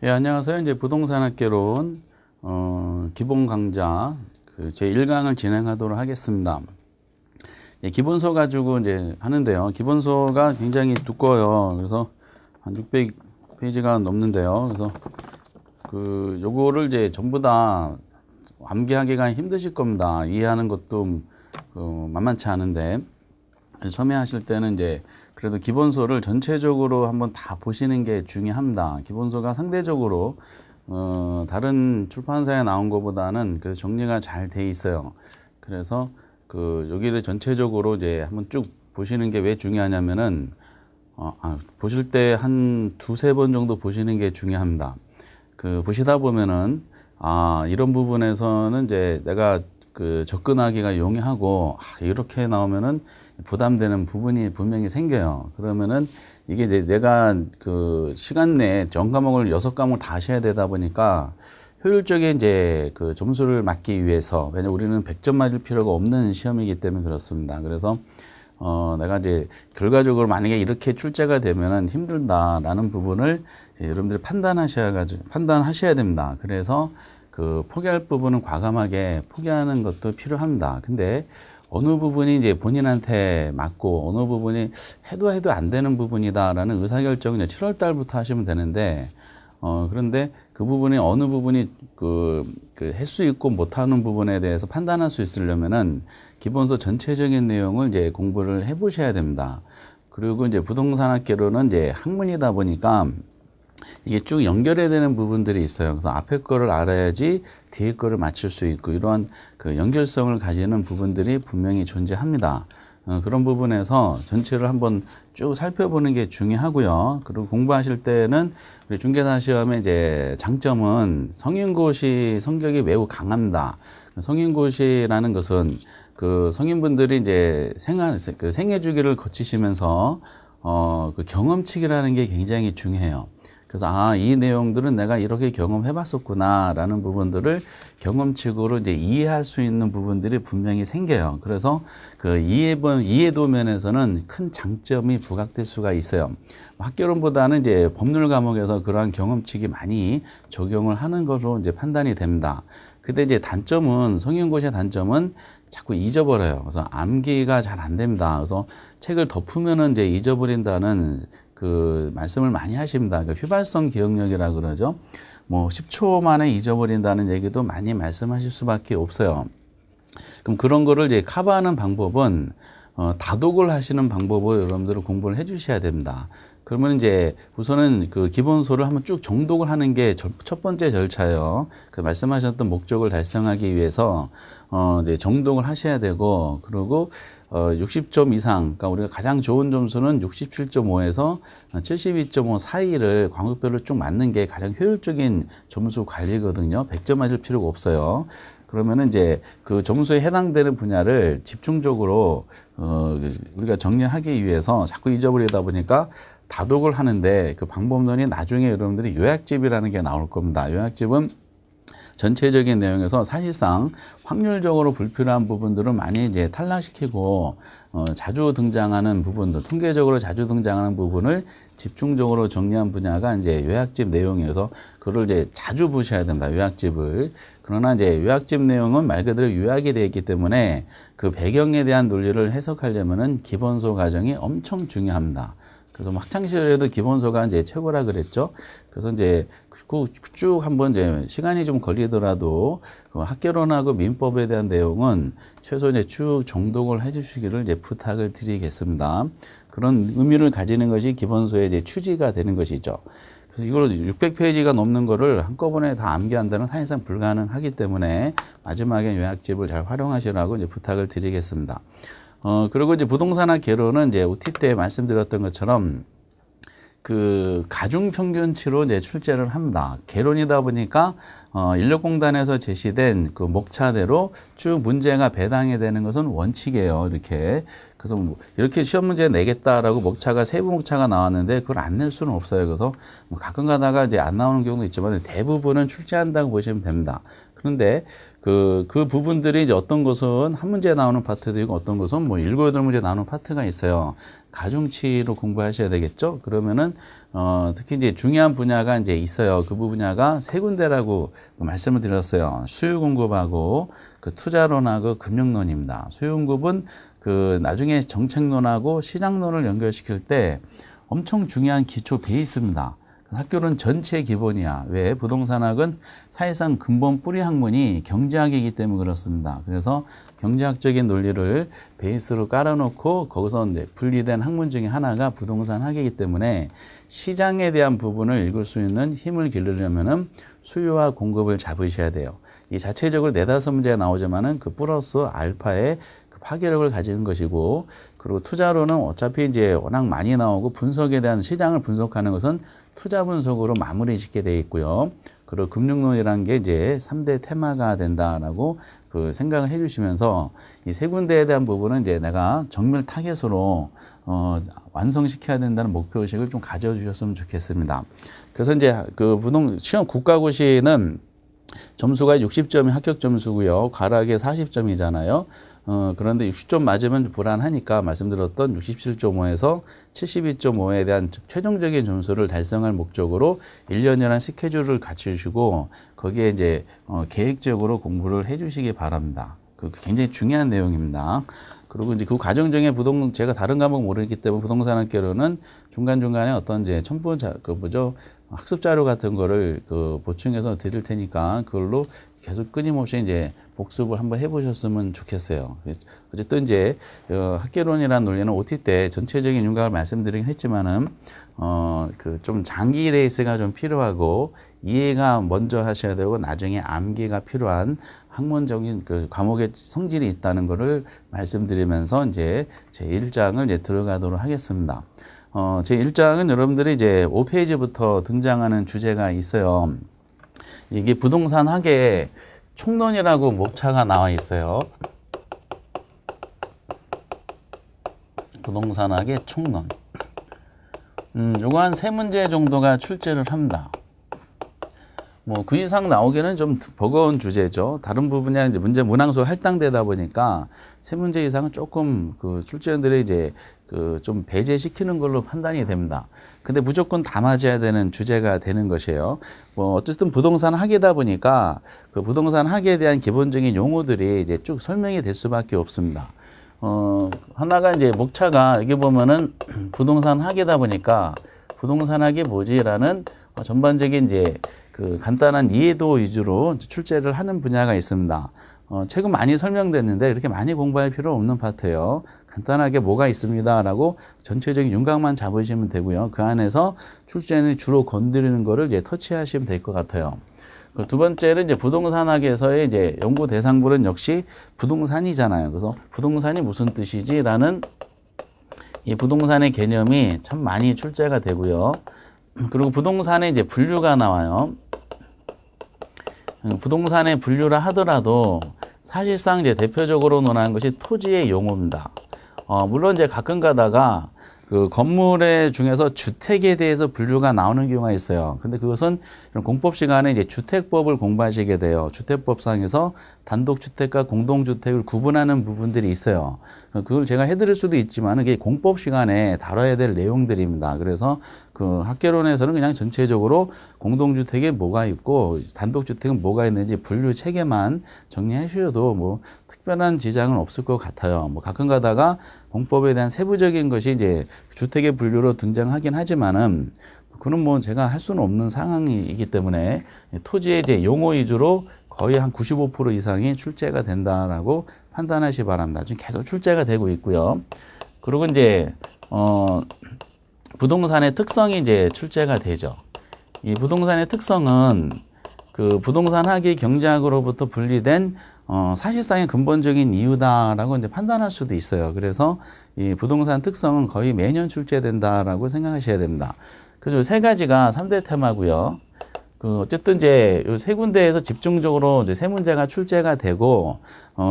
예, 안녕하세요. 이제 부동산학개론 기본 강좌 제 1강을 진행하도록 하겠습니다. 예, 기본서 가지고 이제 하는데요. 기본서가 굉장히 두꺼워요. 그래서 한 600페이지가 넘는데요. 그래서 요거를 이제 전부 다 암기하기가 힘드실 겁니다. 이해하는 것도 만만치 않은데, 처음에 하실 때는 이제 그래도 기본서를 전체적으로 한번 다 보시는 게 중요합니다. 기본서가 상대적으로 다른 출판사에 나온 것보다는 그래도 정리가 잘 돼 있어요. 그래서 여기를 전체적으로 이제 한번 쭉 보시는 게 왜 중요하냐면은 보실 때 한 두세 번 정도 보시는 게 중요합니다. 보시다 보면은 이런 부분에서는 이제 내가 접근하기가 용이하고 이렇게 나오면은 부담되는 부분이 분명히 생겨요. 그러면은 이게 이제 내가 시간 내에 전과목을 6과목을 다 하셔야 되다 보니까 효율적인 이제 점수를 맞기 위해서, 왜냐면 우리는 100점 맞을 필요가 없는 시험이기 때문에 그렇습니다. 그래서 내가 이제 결과적으로 만약에 이렇게 출제가 되면은 힘들다라는 부분을 여러분들이 판단하셔야 됩니다. 그래서 포기할 부분은 과감하게 포기하는 것도 필요합니다. 근데 어느 부분이 이제 본인한테 맞고 어느 부분이 해도 안 되는 부분이다라는 의사결정은 7월 달부터 하시면 되는데, 그런데 그 부분이 어느 부분이 할 수 있고 못하는 부분에 대해서 판단할 수 있으려면은 기본서 전체적인 내용을 이제 공부를 해 보셔야 됩니다. 그리고 이제 부동산학개론은 이제 학문이다 보니까 이게 쭉 연결해야 되는 부분들이 있어요. 그래서 앞에 거를 알아야지 뒤에 거를 맞출 수 있고, 이러한 연결성을 가지는 부분들이 분명히 존재합니다. 그런 부분에서 전체를 한번 쭉 살펴보는 게 중요하고요. 그리고 공부하실 때는 우리 중개사 시험의 이제 장점은 성인고시 성격이 매우 강합니다. 성인고시라는 것은 성인분들이 이제 생애 주기를 거치시면서 경험칙이라는 게 굉장히 중요해요. 그래서 이 내용들은 내가 이렇게 경험해 봤었구나 라는 부분들을 경험칙으로 이제 이해할 수 있는 부분들이 분명히 생겨요. 그래서 이해도 면에서는 큰 장점이 부각될 수가 있어요. 학개론보다는 이제 법률 과목에서 그러한 경험칙이 많이 적용을 하는 것으로 이제 판단이 됩니다. 근데 이제 성인고시의 단점은 자꾸 잊어버려요. 그래서 암기가 잘 안 됩니다. 그래서 책을 덮으면은 이제 잊어버린다는 말씀을 많이 하십니다. 휘발성 기억력이라 그러죠. 10초 만에 잊어버린다는 얘기도 많이 말씀하실 수밖에 없어요. 그럼 그런 거를 이제 커버하는 방법은 다독을 하시는 방법으로 여러분들은 공부를 해 주셔야 됩니다. 그러면 이제 우선은 기본서를 한번 쭉 정독을 하는 게 첫 번째 절차예요. 말씀하셨던 목적을 달성하기 위해서 이제 정독을 하셔야 되고, 그리고 60점 이상, 그러니까 우리가 가장 좋은 점수는 67.5에서 72.5 사이를 광역별로 쭉 맞는 게 가장 효율적인 점수 관리거든요. 100점 맞을 필요가 없어요. 그러면은 이제 점수에 해당되는 분야를 집중적으로 우리가 정리하기 위해서 자꾸 잊어버리다 보니까 다독을 하는데, 방법론이 나중에 여러분들이 요약집이라는 게 나올 겁니다. 요약집은 전체적인 내용에서 사실상 확률적으로 불필요한 부분들은 많이 이제 탈락시키고, 자주 등장하는 부분들, 통계적으로 자주 등장하는 부분을 집중적으로 정리한 분야가 이제 요약집 내용이어서 그걸 이제 자주 보셔야 된다, 요약집을. 그러나 이제 요약집 내용은 말 그대로 요약이 되어 있기 때문에 배경에 대한 논리를 해석하려면은 기본서 과정이 엄청 중요합니다. 그래서 학창시절에도 기본서가 이제 최고라 그랬죠. 그래서 이제 쭉 한번 이제 시간이 좀 걸리더라도 학개론하고 민법에 대한 내용은 최소 이제 쭉 정독을 해 주시기를 이제 부탁을 드리겠습니다. 그런 의미를 가지는 것이 기본서의 이제 취지가 되는 것이죠. 그래서 이걸 600페이지가 넘는 거를 한꺼번에 다 암기한다는 사실상 불가능하기 때문에 마지막에 요약집을 잘 활용하시라고 이제 부탁을 드리겠습니다. 그리고 이제 부동산학개론은 이제 OT 때 말씀드렸던 것처럼 가중평균치로 이제 출제를 합니다. 개론이다 보니까 인력공단에서 제시된 목차대로 쭉 문제가 배당이 되는 것은 원칙이에요. 이렇게. 그래서 이렇게 시험 문제 내겠다라고 세부 목차가 나왔는데 그걸 안 낼 수는 없어요. 그래서 가끔 가다가 이제 안 나오는 경우도 있지만 대부분은 출제한다고 보시면 됩니다. 그런데 그 부분들이 이제 어떤 것은 한 문제에 나오는 파트도 있고 어떤 것은 뭐 7, 8문제 나오는 파트가 있어요. 가중치로 공부하셔야 되겠죠? 그러면은, 특히 이제 중요한 분야가 이제 있어요. 그 분야가 세 군데라고 말씀을 드렸어요. 수요공급하고 그 투자론하고 금융론입니다. 수요공급은 그 나중에 정책론하고 시장론을 연결시킬 때 엄청 중요한 기초 베이스입니다. 학교는 전체 기본이야. 왜? 부동산학은 사실상 근본 뿌리 학문이 경제학이기 때문에 그렇습니다. 그래서 경제학적인 논리를 베이스로 깔아놓고 거기서 이제 분리된 학문 중에 하나가 부동산학이기 때문에 시장에 대한 부분을 읽을 수 있는 힘을 기르려면은 수요와 공급을 잡으셔야 돼요. 이 자체적으로 4-5문제가 나오지만은 그 플러스 알파의 파괴력을 가지는 것이고, 그리고 투자로는 어차피 이제 워낙 많이 나오고 분석에 대한 시장을 분석하는 것은 투자 분석으로 마무리 짓게 되어 있고요. 그리고 금융론이라는 게 이제 3대 테마가 된다라고 그 생각을 해주시면서 이 세 군데에 대한 부분은 이제 내가 정밀 타겟으로 완성시켜야 된다는 목표의식을 좀 가져주셨으면 좋겠습니다. 그래서 이제 그 시험 국가고시는 점수가 60점이 합격 점수고요. 과락에 40점이잖아요. 그런데 60점 맞으면 불안하니까 말씀드렸던 67.5에서 72.5에 대한 최종적인 점수를 달성할 목적으로 1년이라는 스케줄을 갖추시고 거기에 이제 계획적으로 공부를 해 주시기 바랍니다. 그 굉장히 중요한 내용입니다. 그리고 이제 그 과정 중에 제가 다른 과목 모르기 때문에 부동산학개론은 중간중간에 어떤 이제 학습 자료 같은 거를 보충해서 드릴 테니까 그걸로 계속 끊임없이 이제 복습을 한번 해보셨으면 좋겠어요. 어쨌든 이제 학개론이라는 논리는 OT 때 전체적인 윤곽을 말씀드리긴 했지만은 좀 장기 레이스가 좀 필요하고 이해가 먼저 하셔야 되고 나중에 암기가 필요한 학문적인 그 과목의 성질이 있다는 것을 말씀드리면서 이제 제 1장을 이제 들어가도록 하겠습니다. 제 1장은 여러분들이 이제 5페이지부터 등장하는 주제가 있어요. 이게 부동산학의 총론이라고 목차가 나와 있어요. 부동산학의 총론. 요거 한 3문제 정도가 출제를 합니다. 뭐 그 이상 나오기는 좀 버거운 주제죠. 다른 부분이 이제 문항수 할당되다 보니까 3문제 이상은 조금 그 출제원들이 이제 좀 배제시키는 걸로 판단이 됩니다. 근데 무조건 다 맞아야 되는 주제가 되는 것이에요. 뭐 어쨌든 부동산 학이다 보니까 그 부동산 학에 대한 기본적인 용어들이 이제 쭉 설명이 될 수밖에 없습니다. 하나가 이제 목차가 여기 보면은 부동산 학이다 보니까 부동산 학이 뭐지라는 전반적인 이제 간단한 이해도 위주로 출제를 하는 분야가 있습니다. 최근 많이 설명됐는데 그렇게 많이 공부할 필요 없는 파트예요. 간단하게 뭐가 있습니다라고 전체적인 윤곽만 잡으시면 되고요. 그 안에서 출제는 주로 건드리는 거를 이제 터치하시면 될 것 같아요. 두 번째는 이제 부동산학에서의 이제 연구 대상물은 역시 부동산이잖아요. 그래서 부동산이 무슨 뜻이지라는 이 부동산의 개념이 참 많이 출제가 되고요. 그리고 부동산의 이제 분류가 나와요. 부동산의 분류를 하더라도 사실상 이제 대표적으로 논하는 것이 토지의 용어입니다. 물론 이제 가끔 가다가 그 건물의 중에서 주택에 대해서 분류가 나오는 경우가 있어요. 근데 그것은 공법 시간에 이제 주택법을 공부하시게 돼요. 주택법상에서 단독주택과 공동주택을 구분하는 부분들이 있어요. 그걸 제가 해드릴 수도 있지만 그게 공법 시간에 다뤄야 될 내용들입니다. 그래서 그 학개론에서는 그냥 전체적으로 공동주택에 뭐가 있고 단독주택은 뭐가 있는지 분류 체계만 정리해 주셔도 뭐 특별한 지장은 없을 것 같아요. 뭐 가끔 가다가 공법에 대한 세부적인 것이 이제 주택의 분류로 등장하긴 하지만은 그는 뭐 제가 할 수는 없는 상황이기 때문에 토지의 이제 용어 위주로 거의 한 95% 이상이 출제가 된다라고 판단하시 바랍니다. 지금 계속 출제가 되고 있고요. 그리고 이제 부동산의 특성이 이제 출제가 되죠. 이 부동산의 특성은 그 부동산학이 경제학으로부터 분리된 사실상의 근본적인 이유다라고 이제 판단할 수도 있어요. 그래서 이 부동산 특성은 거의 매년 출제된다라고 생각하셔야 됩니다. 그래서 3가지가 3대 테마고요. 어쨌든 이제 요 세 군데에서 집중적으로 이제 세 문제가 출제가 되고,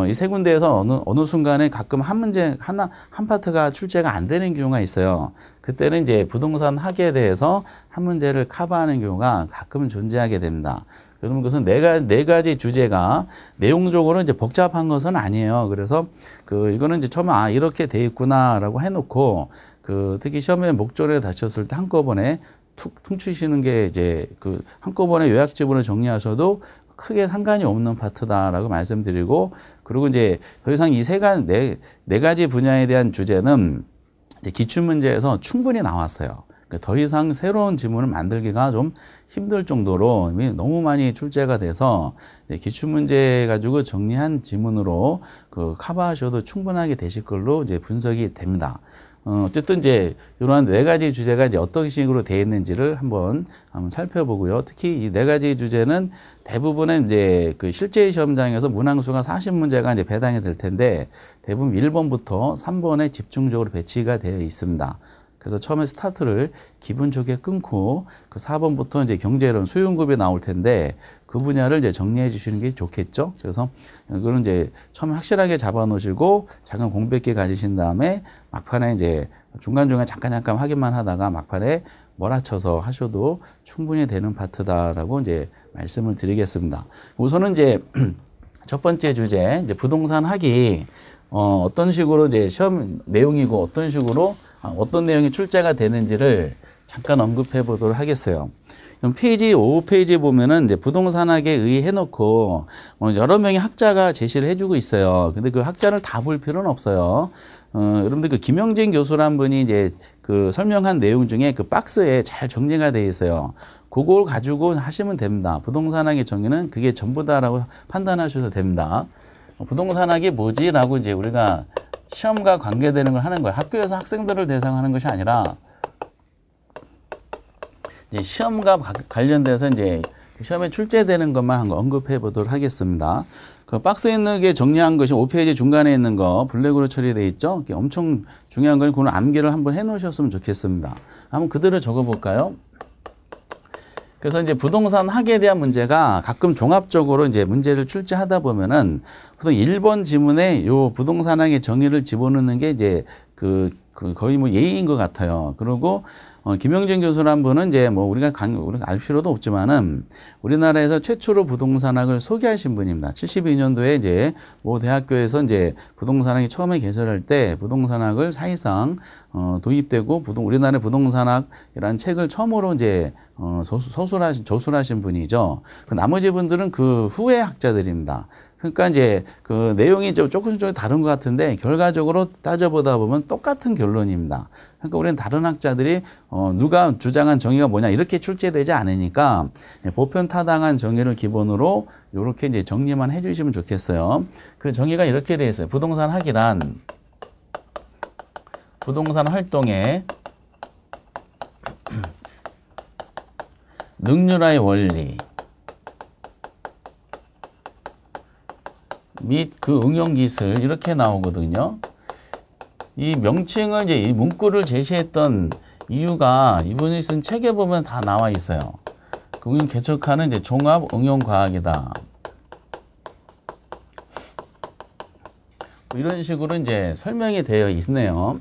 이 세 군데에서 어느 순간에 가끔 한 파트가 출제가 안 되는 경우가 있어요. 그때는 이제 부동산 학에 대해서 한 문제를 커버하는 경우가 가끔은 존재하게 됩니다. 그러면 그것은 네 가지 주제가 내용적으로 이제 복잡한 것은 아니에요. 그래서 이거는 이제 처음에 이렇게 돼 있구나라고 해놓고 특히 시험에 목조를 다쳤을 때 한꺼번에 툭 퉁치시는 게 이제 한꺼번에 요약집으로 정리하셔도 크게 상관이 없는 파트다라고 말씀드리고, 그리고 이제 더 이상 이 네 가지 분야에 대한 주제는 이제 기출문제에서 충분히 나왔어요. 더 이상 새로운 지문을 만들기가 좀 힘들 정도로 너무 많이 출제가 돼서 기출문제 가지고 정리한 지문으로 커버하셔도 충분하게 되실 걸로 이제 분석이 됩니다. 어쨌든 이제 이러한 네 가지 주제가 이제 어떤 식으로 되어 있는지를 한번 살펴보고요. 특히 이 네 가지 주제는 대부분은 이제 실제 시험장에서 문항수가 40문제가 이제 배당이 될 텐데 대부분 1번부터 3번에 집중적으로 배치가 되어 있습니다. 그래서 처음에 스타트를 기분 좋게 끊고 4번부터 이제 경제론 수요응급이 나올 텐데 그 분야를 이제 정리해 주시는 게 좋겠죠. 그래서 이거는 이제 처음에 확실하게 잡아 놓으시고 작은 공백기 가지신 다음에 막판에 이제 중간중간 잠깐 확인만 하다가 막판에 몰아쳐서 하셔도 충분히 되는 파트다라고 이제 말씀을 드리겠습니다. 우선은 이제 첫 번째 주제, 이제 부동산 학이 어떤 식으로 이제 시험 내용이고 어떤 식으로 어떤 내용이 출제가 되는지를 잠깐 언급해 보도록 하겠어요. 그럼 페이지 5페이지 보면은 이제 부동산학에 의해 놓고 여러 명의 학자가 제시를 해주고 있어요. 근데 그 학자를 다 볼 필요는 없어요. 여러분들 김영진 교수란 분이 이제 설명한 내용 중에 박스에 잘 정리가 되어 있어요. 그걸 가지고 하시면 됩니다. 부동산학의 정의는 그게 전부다라고 판단하셔도 됩니다. 부동산학이 뭐지? 라고 이제 우리가 시험과 관계되는 걸 하는 거예요. 학교에서 학생들을 대상하는 것이 아니라 이제 시험과 관련돼서 이제 시험에 출제되는 것만 한번 언급해 보도록 하겠습니다. 그 박스에 있는 게 정리한 것이 5페이지 중간에 있는 거 블랙으로 처리되어 있죠. 엄청 중요한 건 그걸 암기를 한번 해 놓으셨으면 좋겠습니다. 한번 그대로 적어 볼까요? 그래서 이제 부동산 학에 대한 문제가 가끔 종합적으로 이제 문제를 출제하다 보면은 보통 1번 지문에 요 부동산학의 정의를 집어넣는 게 이제 거의 뭐 예의인 것 같아요. 그리고 김영진 교수란 분은 이제 뭐 우리가 알 필요도 없지만은 우리나라에서 최초로 부동산학을 소개하신 분입니다. 72년도에 이제 모 대학교에서 이제 부동산학이 처음에 개설할 때 부동산학을 사실상 도입되고 우리나라의 부동산학이라는 책을 처음으로 이제 저술하신 분이죠. 나머지 분들은 그 후의 학자들입니다. 그러니까 이제 그 내용이 조금씩 다른 것 같은데 결과적으로 따져보다 보면 똑같은 결론입니다. 그러니까 우리는 다른 학자들이 누가 주장한 정의가 뭐냐 이렇게 출제되지 않으니까 보편 타당한 정의를 기본으로 이렇게 이제 정리만 해주시면 좋겠어요. 그 정의가 이렇게 되어 있어요. 부동산 학이란 부동산 활동의 능률화의 원리 및 그 응용 기술 이렇게 나오거든요. 이 명칭을 이제 이 문구를 제시했던 이유가 이분이 쓴 책에 보면 다 나와 있어요. 응용 개척하는 이제 종합 응용 과학이다. 이런 식으로 이제 설명이 되어 있네요.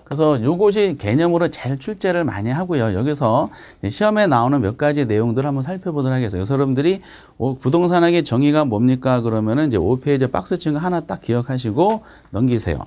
그래서 요것이 개념으로 제일 출제를 많이 하고요. 여기서 시험에 나오는 몇 가지 내용들을 한번 살펴보도록 하겠어요. 그래서 여러분들이 부동산학의 정의가 뭡니까? 그러면은 이제 5페이지 박스 친 거 하나 딱 기억하시고 넘기세요.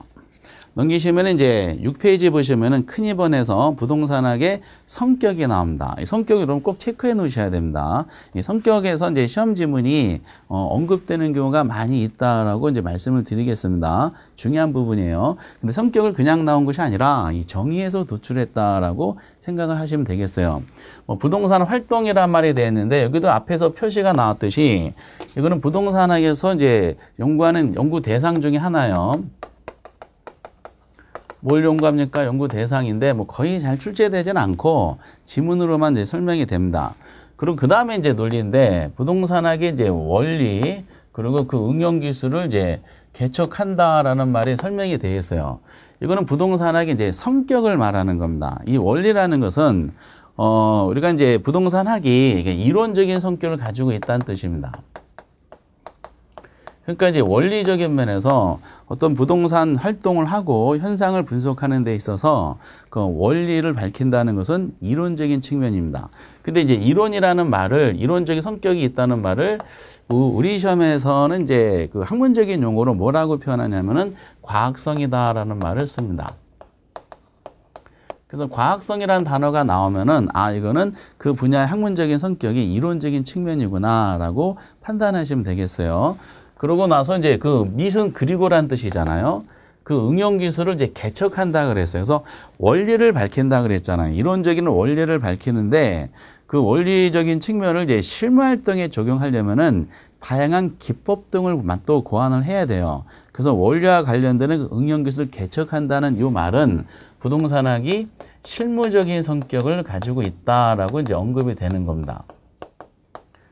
넘기시면 이제 6페이지 보시면은 큰 2번에서 부동산학의 성격이 나옵니다. 이 성격을 여러분 꼭 체크해 놓으셔야 됩니다. 이 성격에서 이제 시험 지문이 언급되는 경우가 많이 있다라고 이제 말씀을 드리겠습니다. 중요한 부분이에요. 근데 성격을 그냥 나온 것이 아니라 이 정의에서 도출했다라고 생각을 하시면 되겠어요. 부동산 활동이란 말이 되어 있는데 여기도 앞에서 표시가 나왔듯이 이거는 부동산학에서 이제 연구하는 연구 대상 중에 하나예요. 뭘 연구합니까? 연구 대상인데 뭐 거의 잘 출제되지는 않고 지문으로만 이제 설명이 됩니다. 그리고 그 다음에 이제 논리인데 부동산학의 이제 원리 그리고 그 응용 기술을 이제 개척한다라는 말이 설명이 되어 있어요. 이거는 부동산학의 이제 성격을 말하는 겁니다. 이 원리라는 것은 우리가 이제 부동산학이 이론적인 성격을 가지고 있다는 뜻입니다. 그러니까 이제 원리적인 면에서 어떤 부동산 활동을 하고 현상을 분석하는 데 있어서 그 원리를 밝힌다는 것은 이론적인 측면입니다. 근데 이제 이론이라는 말을, 이론적인 성격이 있다는 말을 우리 시험에서는 이제 그 학문적인 용어로 뭐라고 표현하냐면은 과학성이다라는 말을 씁니다. 그래서 과학성이라는 단어가 나오면은 이거는 그 분야의 학문적인 성격이 이론적인 측면이구나라고 판단하시면 되겠어요. 그러고 나서 이제 그 밑은 그리고란 뜻이잖아요. 그 응용 기술을 이제 개척한다 그랬어요. 그래서 원리를 밝힌다 그랬잖아요. 이론적인 원리를 밝히는데 그 원리적인 측면을 이제 실무 활동에 적용하려면은 다양한 기법 등을 또 고안을 해야 돼요. 그래서 원리와 관련되는 그 응용 기술을 개척한다는 이 말은 부동산학이 실무적인 성격을 가지고 있다라고 이제 언급이 되는 겁니다.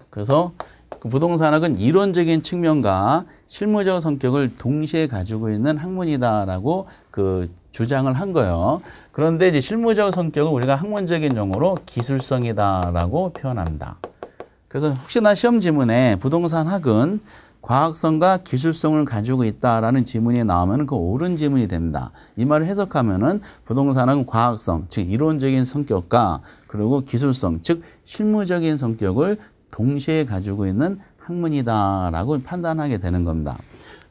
그래서 부동산학은 이론적인 측면과 실무적 성격을 동시에 가지고 있는 학문이다라고 그 주장을 한 거예요. 그런데 이제 실무적 성격을 우리가 학문적인 용어로 기술성이다라고 표현합니다. 그래서 혹시나 시험 지문에 부동산학은 과학성과 기술성을 가지고 있다라는 지문이 나오면 그 옳은 지문이 됩니다. 이 말을 해석하면은 부동산학은 과학성, 즉 이론적인 성격과 그리고 기술성, 즉 실무적인 성격을 동시에 가지고 있는 학문이다라고 판단하게 되는 겁니다.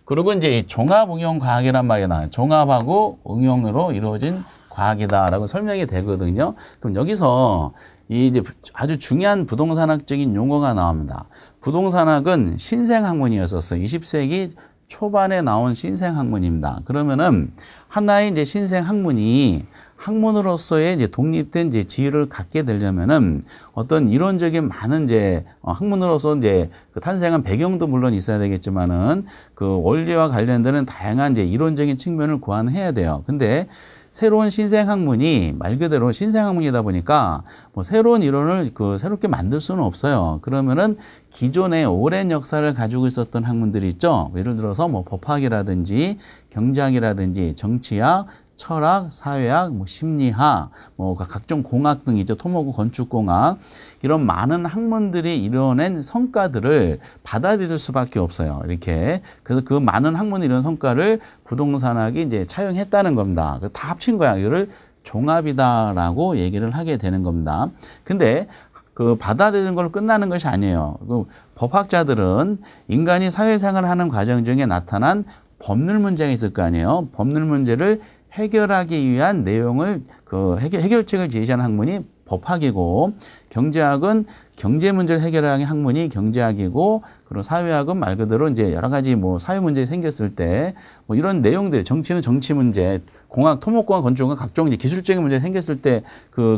그리고 이제 종합응용과학이란 말이 나와요. 종합하고 응용으로 이루어진 과학이다라고 설명이 되거든요. 그럼 여기서 이제 아주 중요한 부동산학적인 용어가 나옵니다. 부동산학은 신생학문이었었어요. 20세기 초반에 나온 신생학문입니다. 그러면은 하나의 이제 신생학문이 학문으로서의 이제 독립된 이제 지위를 갖게 되려면은 어떤 이론적인 많은 이제 학문으로서 이제 그 탄생한 배경도 물론 있어야 되겠지만은 그 원리와 관련되는 다양한 이제 이론적인 측면을 고안해야 돼요. 근데 새로운 신생학문이 말 그대로 신생학문이다 보니까 뭐 새로운 이론을 새롭게 만들 수는 없어요. 그러면은 기존의 오랜 역사를 가지고 있었던 학문들이 있죠. 예를 들어서 뭐 법학이라든지 경제학이라든지 정치학, 철학, 사회학, 뭐 심리학, 뭐 각종 공학 등이 있죠. 토목고, 건축공학 이런 많은 학문들이 이뤄낸 성과들을 받아들일 수밖에 없어요. 이렇게 그래서 그 많은 학문이 이런 성과를 부동산학이 이제 차용했다는 겁니다. 다 합친 거야. 이거를 종합이다라고 얘기를 하게 되는 겁니다. 근데 그 받아들이는 걸 끝나는 것이 아니에요. 그 법학자들은 인간이 사회생활을 하는 과정 중에 나타난 법률 문제가 있을 거 아니에요. 법률 문제를 해결하기 위한 내용을 해결책을 제시하는 학문이 법학이고, 경제학은 경제 문제를 해결하는 학문이 경제학이고, 그리고 사회학은 말 그대로 이제 여러 가지 뭐 사회 문제 생겼을 때 뭐 이런 내용들, 정치는 정치 문제, 공학, 토목공학, 건축공학 각종 이제 기술적인 문제 생겼을 때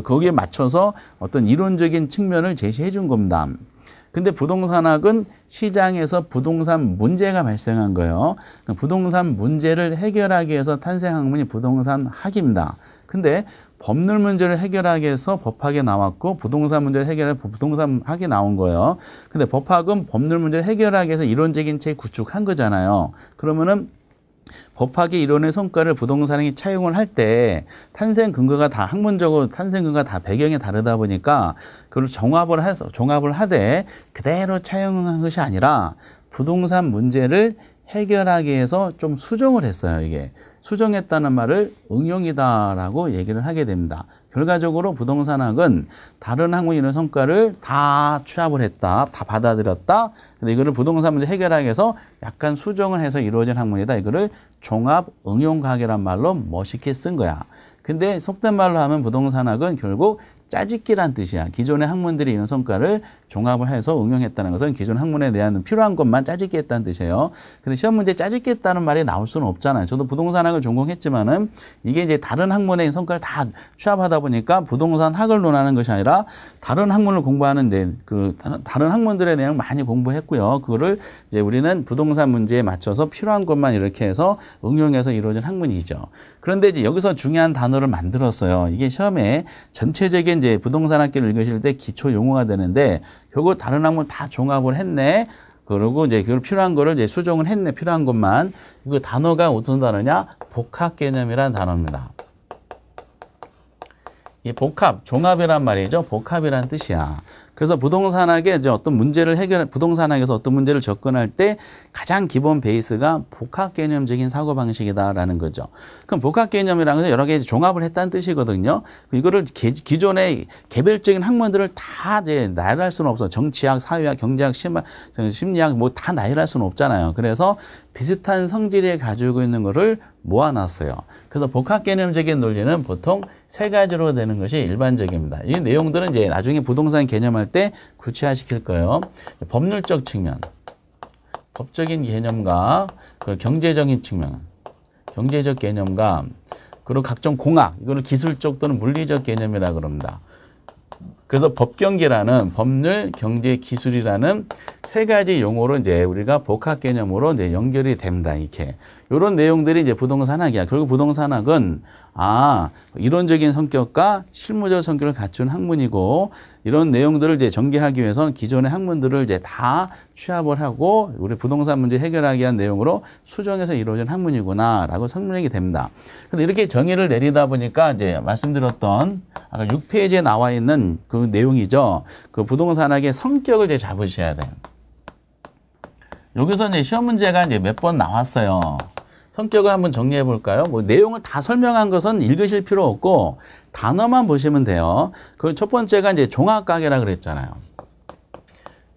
거기에 맞춰서 어떤 이론적인 측면을 제시해 준 겁니다. 근데 부동산학은 시장에서 부동산 문제가 발생한 거예요. 부동산 문제를 해결하기 위해서 탄생한 학문이 부동산학입니다. 근데 법률 문제를 해결하기 위해서 법학이 나왔고 부동산 문제를 해결하기 위해서 부동산학이 나온 거예요. 근데 법학은 법률 문제를 해결하기 위해서 이론적인 책 구축한 거잖아요. 그러면은 법학의 이론의 성과를 부동산학이 차용을 할 때 탄생 근거가 다 학문적으로 탄생 근거가 다 배경이 다르다 보니까 그걸 종합을 하되 그대로 차용한 것이 아니라 부동산 문제를 해결하기 위해서 좀 수정을 했어요. 이게 수정했다는 말을 응용이다라고 얘기를 하게 됩니다. 결과적으로 부동산학은 다른 학문이 이런 성과를 다 취합을 했다, 다 받아들였다. 근데 이거를 부동산 문제 해결하기 위해서 약간 수정을 해서 이루어진 학문이다. 이거를 종합 응용과학이란 말로 멋있게 쓴 거야. 근데 속된 말로 하면 부동산학은 결국 짜집기란 뜻이야. 기존의 학문들이 이런 성과를 종합을 해서 응용했다는 것은 기존 학문에 대한 필요한 것만 짜집기 했다는 뜻이에요. 근데 시험 문제에 짜집기 했다는 말이 나올 수는 없잖아요. 저도 부동산학을 전공했지만은 이게 이제 다른 학문의 성과를 다 취합하다 보니까 부동산학을 논하는 것이 아니라 다른 학문을 공부하는데 다른 학문들에 대한 많이 공부했고요. 그거를 이제 우리는 부동산 문제에 맞춰서 필요한 것만 이렇게 해서 응용해서 이루어진 학문이죠. 그런데 이제 여기서 중요한 단어를 만들었어요. 이게 시험에 전체적인 이제 부동산학기를 읽으실 때 기초 용어가 되는데 결국 다른 학문 다 종합을 했네. 그리고 이제 그걸 필요한 거를 이제 수정을 했네. 필요한 것만. 그 단어가 무슨 단어냐? 복합 개념이라는 단어입니다. 이 복합, 종합이란 말이죠. 복합이란 뜻이야. 그래서 부동산학에 이제 어떤 문제를 부동산학에서 어떤 문제를 접근할 때 가장 기본 베이스가 복합 개념적인 사고방식이다라는 거죠. 그럼 복합 개념이라는 것은 여러 개 종합을 했다는 뜻이거든요. 이거를 기존의 개별적인 학문들을 다 이제 나열할 수는 없어. 정치학, 사회학, 경제학, 심리학 뭐 다 나열할 수는 없잖아요. 그래서 비슷한 성질을 가지고 있는 거를 모아놨어요. 그래서 복합 개념적인 논리는 보통 세 가지로 되는 것이 일반적입니다. 이 내용들은 이제 나중에 부동산 개념할 때 구체화시킬 거예요. 법률적 측면, 법적인 개념과 그 경제적인 측면, 경제적 개념과 그리고 각종 공학, 이거를 기술적 또는 물리적 개념이라 그럽니다. 그래서 법경계라는 법률, 경제, 기술이라는 세 가지 용어로 이제 우리가 복합 개념으로 이제 연결이 됩니다. 이렇게. 이런 내용들이 이제 부동산학이야. 결국 부동산학은 이론적인 성격과 실무적 성격을 갖춘 학문이고 이런 내용들을 이제 전개하기 위해서 기존의 학문들을 이제 다 취합을 하고 우리 부동산 문제 해결하기 위한 내용으로 수정해서 이루어진 학문이구나라고 설명이 됩니다. 근데 이렇게 정의를 내리다 보니까 이제 말씀드렸던 아까 6페이지에 나와 있는 그 내용이죠. 그 부동산학의 성격을 이제 잡으셔야 돼요. 여기서 이제 시험 문제가 이제 몇 번 나왔어요. 성격을 한번 정리해 볼까요? 뭐 내용을 다 설명한 것은 읽으실 필요 없고 단어만 보시면 돼요. 그 첫 번째가 이제 종합가계라 그랬잖아요.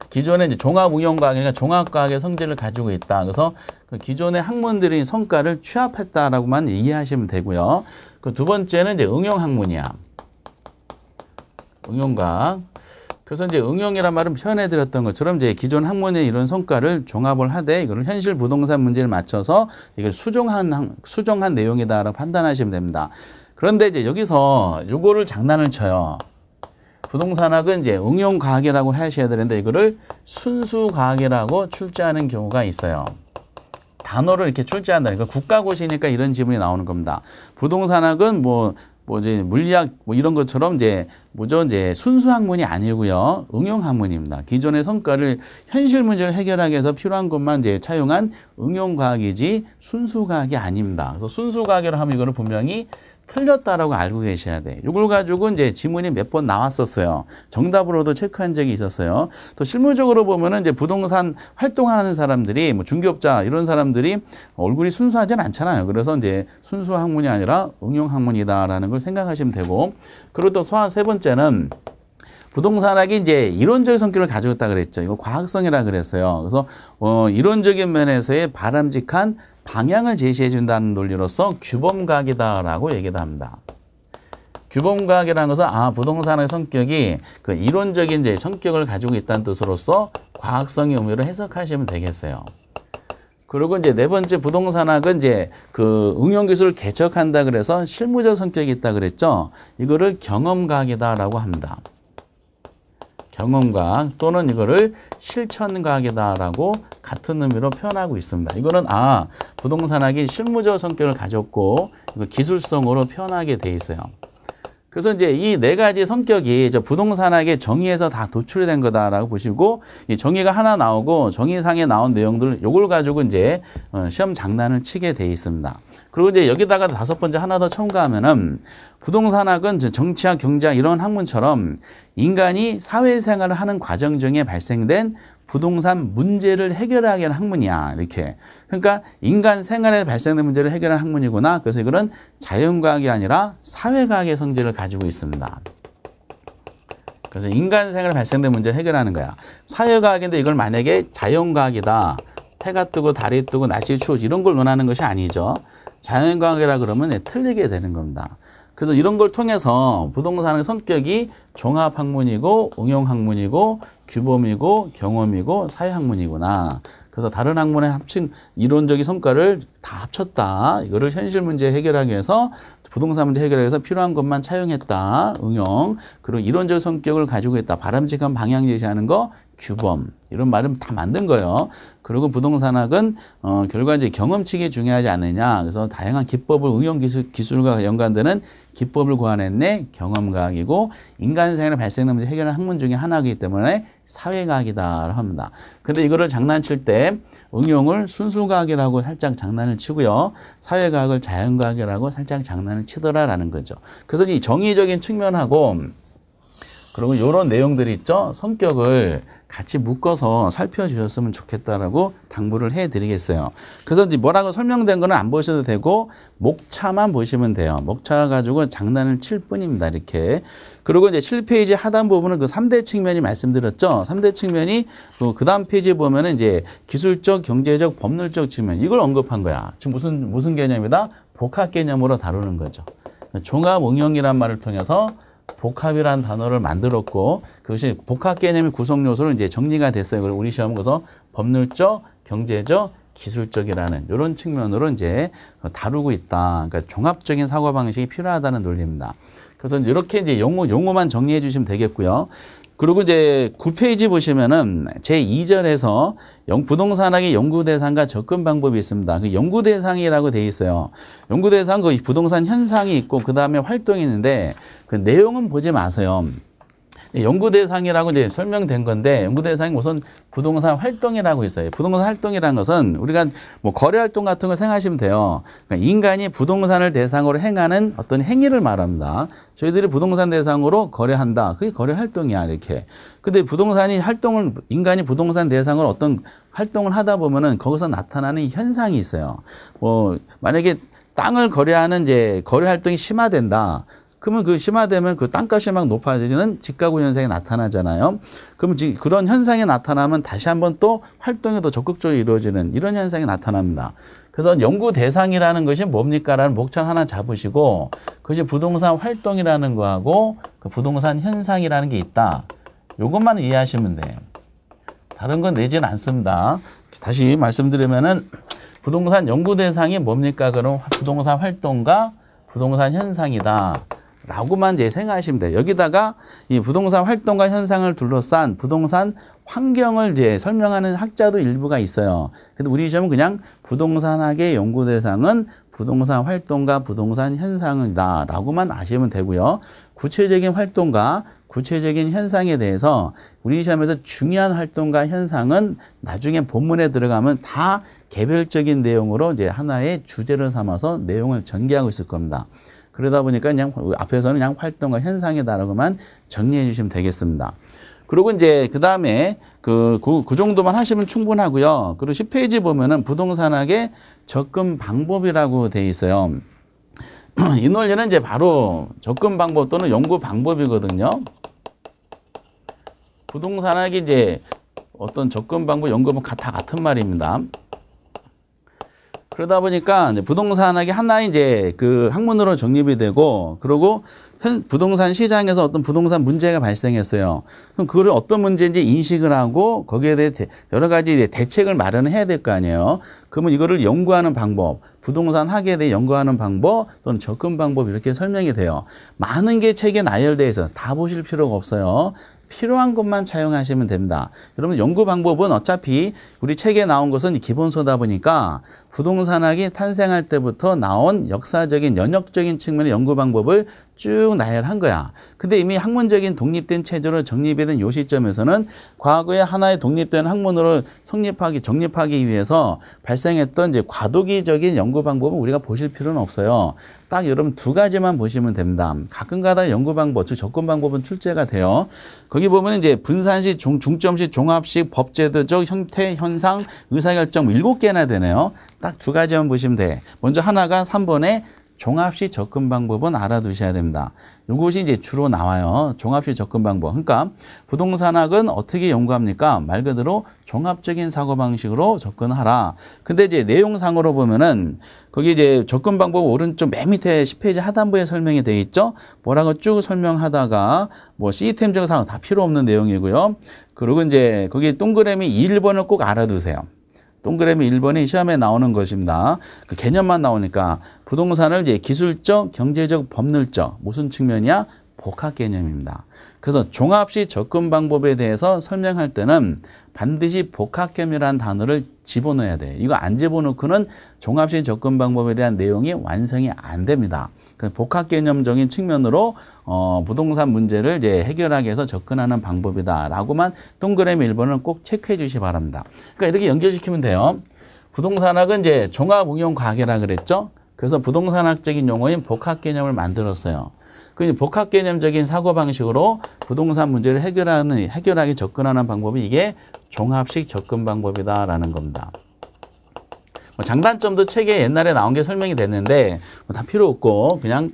기존에 이제 종합응용가계가 종합가계 성질을 가지고 있다. 그래서 그 기존의 학문들이 성과를 취합했다라고만 이해하시면 되고요. 그 두 번째는 이제 응용학문이야. 응용과학. 그래서 이제 응용이란 말은 표현해 드렸던 것처럼 이제 기존 학문의 이런 성과를 종합을 하되 이거를 현실 부동산 문제를 맞춰서 이걸 수정한 내용이다라고 판단하시면 됩니다. 그런데 이제 여기서 요거를 장난을 쳐요. 부동산학은 이제 응용과학이라고 하셔야 되는데 이거를 순수과학이라고 출제하는 경우가 있어요. 단어를 이렇게 출제한다니까 국가고시니까 이런 지문이 나오는 겁니다. 부동산학은 이제 물리학 이런 것처럼 이제 순수 학문이 아니고요. 응용 학문입니다. 기존의 성과를 현실 문제를 해결하기 위해서 필요한 것만 이제 차용한 응용 과학이지 순수 과학이 아닙니다. 그래서 순수 과학이라 하면 이거는 분명히 틀렸다라고 알고 계셔야 돼. 이걸 가지고 이제 지문이 몇 번 나왔었어요. 정답으로도 체크한 적이 있었어요. 또 실무적으로 보면은 이제 부동산 활동하는 사람들이 중개업자 이런 사람들이 얼굴이 순수하진 않잖아요. 그래서 이제 순수 학문이 아니라 응용 학문이다라는 걸 생각하시면 되고, 그리고 또 세 번째는 부동산학이 이제 이론적인 성격을 가지고 있다 그랬죠. 이거 과학성이라 그랬어요. 그래서 이론적인 면에서의 바람직한 방향을 제시해 준다는 논리로서 규범과학이다라고 얘기를 합니다. 규범과학이라는 것은 부동산의 성격이 그 이론적인 이제 성격을 가지고 있다는 뜻으로서 과학성의 의미로 해석하시면 되겠어요. 그리고 이제 네 번째 부동산학은 이제 그 응용기술을 개척한다 그래서 실무적 성격이 있다 그랬죠. 이거를 경험과학이다라고 합니다. 경험과학 또는 이거를 실천과학이다라고 같은 의미로 표현하고 있습니다. 이거는 부동산학이 실무적 성격을 가졌고 이거 기술성으로 표현하게 돼 있어요. 그래서 이제 이 네 가지 성격이 부동산학의 정의에서 다 도출이 된 거다라고 보시고, 이 정의가 하나 나오고 정의상에 나온 내용들 요걸 가지고 이제 시험 장난을 치게 돼 있습니다. 그리고 이제 여기다가 다섯 번째 하나 더 첨가하면은 부동산학은 정치학, 경제학 이런 학문처럼 인간이 사회생활을 하는 과정 중에 발생된 부동산 문제를 해결하기 위한 학문이야. 이렇게. 그러니까 인간 생활에 발생된 문제를 해결하는 학문이구나. 그래서 이거는 자연과학이 아니라 사회과학의 성질을 가지고 있습니다. 그래서 인간 생활에 발생된 문제를 해결하는 거야. 사회과학인데 이걸 만약에 자연과학이다. 해가 뜨고 달이 뜨고 날씨 추워지고 이런 걸 논하는 것이 아니죠. 자연과학이라 그러면 틀리게 되는 겁니다. 그래서 이런 걸 통해서 부동산의 성격이 종합학문이고 응용학문이고 규범이고 경험이고 사회학문이구나. 그래서 다른 학문의 합친 이론적인 성과를 다 합쳤다. 이거를 현실 문제 해결하기 위해서 부동산 문제 해결하기 위해서 필요한 것만 차용했다. 응용. 그리고 이론적 성격을 가지고 있다. 바람직한 방향 제시하는 거 규범. 이런 말은 다 만든 거예요. 그리고 부동산학은 결과 이제 경험칙이 중요하지 않느냐. 그래서 다양한 기법을 응용 기술과 연관되는 기법을 고안했네. 경험과학이고 인간 생활에 발생하는 문제 해결하는 학문 중에 하나이기 때문에 사회과학이다 합니다. 근데 이거를 장난칠 때 응용을 순수과학이라고 살짝 장난을 치고요. 사회과학을 자연과학이라고 살짝 장난을 치더라라는 거죠. 그래서 이 정의적인 측면하고 그리고 이런 내용들이 있죠. 성격을 같이 묶어서 살펴주셨으면 좋겠다라고 당부를 해드리겠어요. 그래서 이제 뭐라고 설명된 거는 안 보셔도 되고 목차만 보시면 돼요. 목차 가지고 장난을 칠 뿐입니다. 이렇게. 그리고 이제 7페이지 하단 부분은 그 3대 측면이 말씀드렸죠. 3대 측면이 그 다음 페이지에 보면은 이제 기술적, 경제적, 법률적 측면 이걸 언급한 거야. 지금 무슨 개념이다? 복합 개념으로 다루는 거죠. 종합 응용이란 말을 통해서 복합이라는 단어를 만들었고 그것이 복합 개념의 구성 요소로 이제 정리가 됐어요. 그리고 우리 시험은 그래서 법률적, 경제적, 기술적이라는 이런 측면으로 이제 다루고 있다. 그러니까 종합적인 사고 방식이 필요하다는 논리입니다. 그래서 이렇게 이제 용어만 정리해 주시면 되겠고요. 그리고 이제 9페이지 보시면은 제2절에서 부동산학의 연구 대상과 접근 방법이 있습니다. 그 연구 대상이라고 되어 있어요. 연구 대상 그 부동산 현상이 있고 그 다음에 활동이 있는데 그 내용은 보지 마세요. 연구 대상이라고 이제 설명된 건데 연구 대상이 우선 부동산 활동이라고 있어요. 부동산 활동이라는 것은 우리가 뭐 거래 활동 같은 걸 생각하시면 돼요. 그러니까 인간이 부동산을 대상으로 행하는 어떤 행위를 말합니다. 저희들이 부동산 대상으로 거래한다. 그게 거래 활동이야, 이렇게. 근데 인간이 부동산 대상으로 어떤 활동을 하다 보면은 거기서 나타나는 현상이 있어요. 만약에 땅을 거래하는 이제 거래 활동이 심화된다. 그러면 그 심화되면 그 땅값이 막 높아지는 직가구 현상이 나타나잖아요. 그러면 그런 현상이 나타나면 다시 한번 또 활동이 더 적극적으로 이루어지는 이런 현상이 나타납니다. 그래서 연구 대상이라는 것이 뭡니까라는 목차 하나 잡으시고 그것이 부동산 활동이라는 거하고 그 부동산 현상이라는 게 있다. 이것만 이해하시면 돼요. 다른 건 내지는 않습니다. 다시 말씀드리면은 부동산 연구 대상이 뭡니까? 그럼 부동산 활동과 부동산 현상이다. 라고만 이제 생각하시면 돼요. 여기다가 이 부동산 활동과 현상을 둘러싼 부동산 환경을 이제 설명하는 학자도 일부가 있어요. 근데 우리 시험은 그냥 부동산학의 연구 대상은 부동산 활동과 부동산 현상이다. 라고만 아시면 되고요. 구체적인 활동과 구체적인 현상에 대해서 우리 시험에서 중요한 활동과 현상은 나중에 본문에 들어가면 다 개별적인 내용으로 이제 하나의 주제를 삼아서 내용을 전개하고 있을 겁니다. 그러다 보니까 그냥 앞에서는 그냥 활동과 현상이다라고만 정리해 주시면 되겠습니다. 그리고 이제 그 다음에 그 정도만 하시면 충분하고요. 그리고 10페이지 보면은 부동산학의 접근 방법이라고 돼 있어요. 이 논리는 이제 바로 접근 방법 또는 연구 방법이거든요. 부동산학이 이제 어떤 접근 방법, 연구 방법 다 같은 말입니다. 그러다 보니까 이제 부동산학이 하나의 이제 그 학문으로 정립이 되고, 그리고 부동산 시장에서 어떤 부동산 문제가 발생했어요. 그럼 그걸 어떤 문제인지 인식을 하고 거기에 대해 여러 가지 대책을 마련해야 될 거 아니에요. 그러면 이거를 연구하는 방법, 부동산 학에 대해 연구하는 방법 또는 접근 방법 이렇게 설명이 돼요. 많은 게 책에 나열되어 있어요. 다 보실 필요가 없어요. 필요한 것만 차용하시면 됩니다. 여러분 연구 방법은 어차피 우리 책에 나온 것은 기본서다 보니까 부동산학이 탄생할 때부터 나온 역사적인 연역적인 측면의 연구 방법을 쭉 나열한 거야. 근데 이미 학문적인 독립된 체제로 정립이 된 요 시점에서는 과거에 하나의 독립된 학문으로 정립하기 위해서 발생했던 이제 과도기적인 연구 방법은 우리가 보실 필요는 없어요. 딱 여러분 두 가지만 보시면 됩니다. 가끔가다 연구 방법, 즉 접근 방법은 출제가 돼요. 거기 보면 이제 분산식, 중점식, 종합식, 법제도적 형태, 현상, 의사결정 7개나 되네요. 딱 두 가지만 보시면 돼. 먼저 하나가 3번에 종합식 접근 방법은 알아두셔야 됩니다. 이것이 이제 주로 나와요. 종합식 접근 방법. 그러니까 부동산학은 어떻게 연구합니까? 말 그대로 종합적인 사고방식으로 접근하라. 근데 이제 내용상으로 보면은 거기 이제 접근 방법 오른쪽 맨 밑에 10페이지 하단부에 설명이 되어 있죠? 뭐라고 쭉 설명하다가 뭐 시스템적 사고 다 필요 없는 내용이고요. 그리고 이제 거기 동그라미 1번을 꼭 알아두세요. 동그라미 1번이 시험에 나오는 것입니다. 그 개념만 나오니까 부동산을 이제 기술적, 경제적, 법률적 무슨 측면이야? 복합 개념입니다. 그래서 종합식 접근 방법에 대해서 설명할 때는 반드시 복합 개념이라는 단어를 집어넣어야 돼요. 이거 안 집어넣고는 종합식 접근 방법에 대한 내용이 완성이 안 됩니다. 복합 개념적인 측면으로 부동산 문제를 이제 해결하기 위해서 접근하는 방법이다라고만 동그라미 1번은 꼭 체크해 주시기 바랍니다. 그러니까 이렇게 연결시키면 돼요. 부동산학은 이제 종합응용과학이라 그랬죠. 그래서 부동산학적인 용어인 복합 개념을 만들었어요. 그 복합 개념적인 사고 방식으로 부동산 문제를 해결하기 접근하는 방법이 이게 종합식 접근 방법이다라는 겁니다. 장단점도 책에 옛날에 나온 게 설명이 됐는데 다 필요 없고 그냥